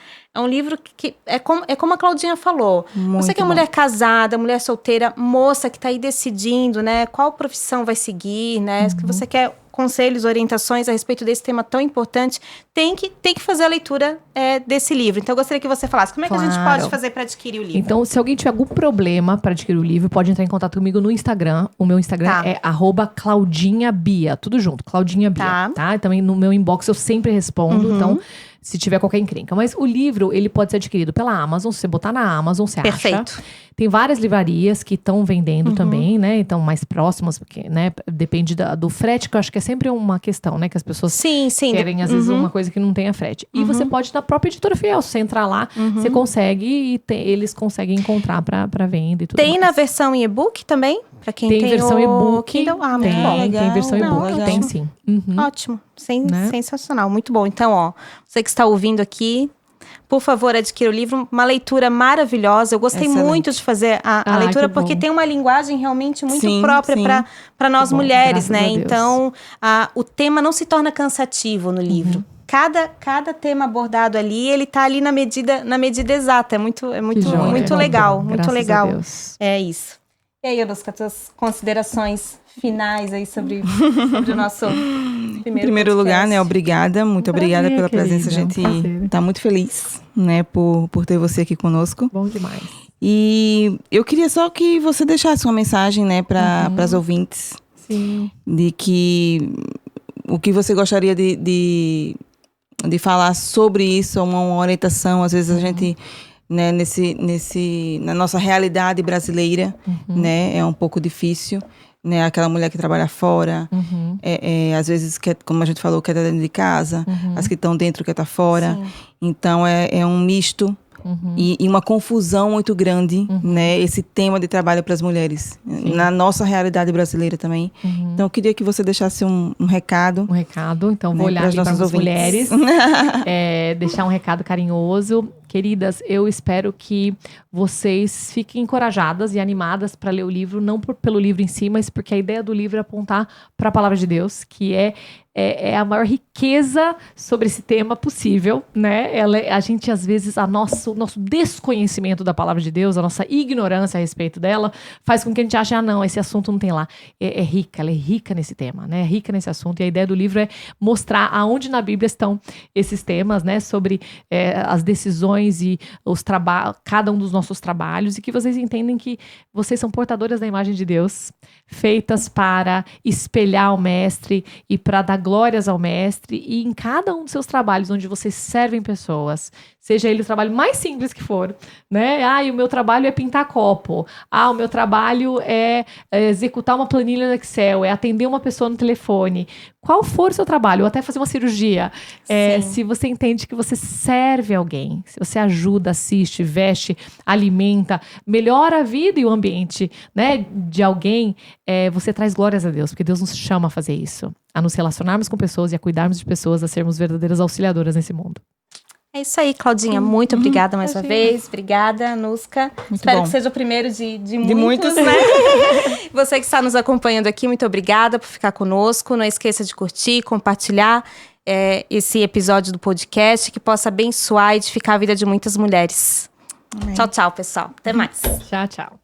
que é como a Claudinha falou. Você que é mulher casada, mulher solteira, moça que está aí decidindo, né, qual profissão vai seguir, né, que você quer conselhos, orientações a respeito desse tema tão importante, tem que fazer a leitura desse livro. Então, eu gostaria que você falasse, como é que a gente pode fazer para adquirir o livro? Então, se alguém tiver algum problema para adquirir o livro, pode entrar em contato comigo no Instagram. O meu Instagram é @ClaudinhaBia, tudo junto, Claudinha Bia, tá? Também no meu inbox eu sempre respondo, então, se tiver qualquer encrenca. Mas o livro, ele pode ser adquirido pela Amazon. Se você botar na Amazon, você Perfeito. acha. Tem várias livrarias que estão vendendo também, né? Então, mais próximas, porque, né? Depende do frete, que eu acho que é sempre uma questão, né? Que as pessoas querem, às vezes, uma coisa que não tenha frete. E você pode, na própria Editora Fiel, se você entrar lá, você consegue e eles conseguem encontrar pra venda e tudo Tem mais. na versão em e-book também? Pra quem tem versão e-book. Kindle? Tem, legal. tem versão e-book. Legal. Tem sim. Ótimo. Sensacional. Muito bom. Então, você que está ouvindo aqui, por favor, adquira o livro. Uma leitura maravilhosa. Eu gostei muito de fazer a leitura, porque tem uma linguagem realmente muito própria para nós mulheres, né? Então, o tema não se torna cansativo no livro. Cada tema abordado ali, ele tá ali na medida exata. É muito legal. Muito legal. É isso. E aí, Elos, com as tuas considerações finais aí sobre o nosso primeiro lugar, né? Obrigada, muito obrigada pela presença. A gente tá muito feliz, né? Por ter você aqui conosco. Bom demais. E eu queria só que você deixasse uma mensagem, né? Para as ouvintes. Sim. De que o que você gostaria de falar sobre isso, uma orientação. Às vezes a gente... Né, na nossa realidade brasileira, né, é um pouco difícil, né, aquela mulher que trabalha fora, às vezes, como a gente falou, quer estar dentro de casa, as que estão dentro quer estar fora. Sim. Então, é um misto e uma confusão muito grande, né, esse tema de trabalho para as mulheres, na nossa realidade brasileira também. Então, eu queria que você deixasse um recado. Um recado, então vou olhar para as mulheres, deixar um recado carinhoso. Queridas, eu espero que vocês fiquem encorajadas e animadas para ler o livro, não pelo livro em si, mas porque a ideia do livro é apontar para a palavra de Deus, que é a maior riqueza sobre esse tema possível, né? A gente, às vezes, o nosso desconhecimento da palavra de Deus, a nossa ignorância a respeito dela, faz com que a gente ache, não, esse assunto não tem lá. Ela é rica nesse tema, né? É rica nesse assunto. E a ideia do livro é mostrar aonde na Bíblia estão esses temas, né? Sobre as decisões e cada um dos nossos trabalhos, e que vocês entendem que vocês são portadoras da imagem de Deus, feitas para espelhar o Mestre e para dar glórias ao Mestre, e em cada um dos seus trabalhos onde vocês servem pessoas, Seja ele o trabalho mais simples que for, né? Ah, e o meu trabalho é pintar copo. Ah, o meu trabalho é executar uma planilha no Excel, é atender uma pessoa no telefone. Qual for o seu trabalho, ou até fazer uma cirurgia. Se você entende que você serve alguém, se você ajuda, assiste, veste, alimenta, melhora a vida e o ambiente, né, de alguém, você traz glórias a Deus, porque Deus nos chama a fazer isso. A nos relacionarmos com pessoas e a cuidarmos de pessoas, a sermos verdadeiras auxiliadoras nesse mundo. É isso aí, Claudinha. Muito obrigada mais uma vez. Obrigada, Nusca. Espero que seja o primeiro de muitos, né? Você que está nos acompanhando aqui, muito obrigada por ficar conosco. Não esqueça de curtir, compartilhar esse episódio do podcast, que possa abençoar e edificar a vida de muitas mulheres. Amém. Tchau, tchau, pessoal. Até mais. Tchau, tchau.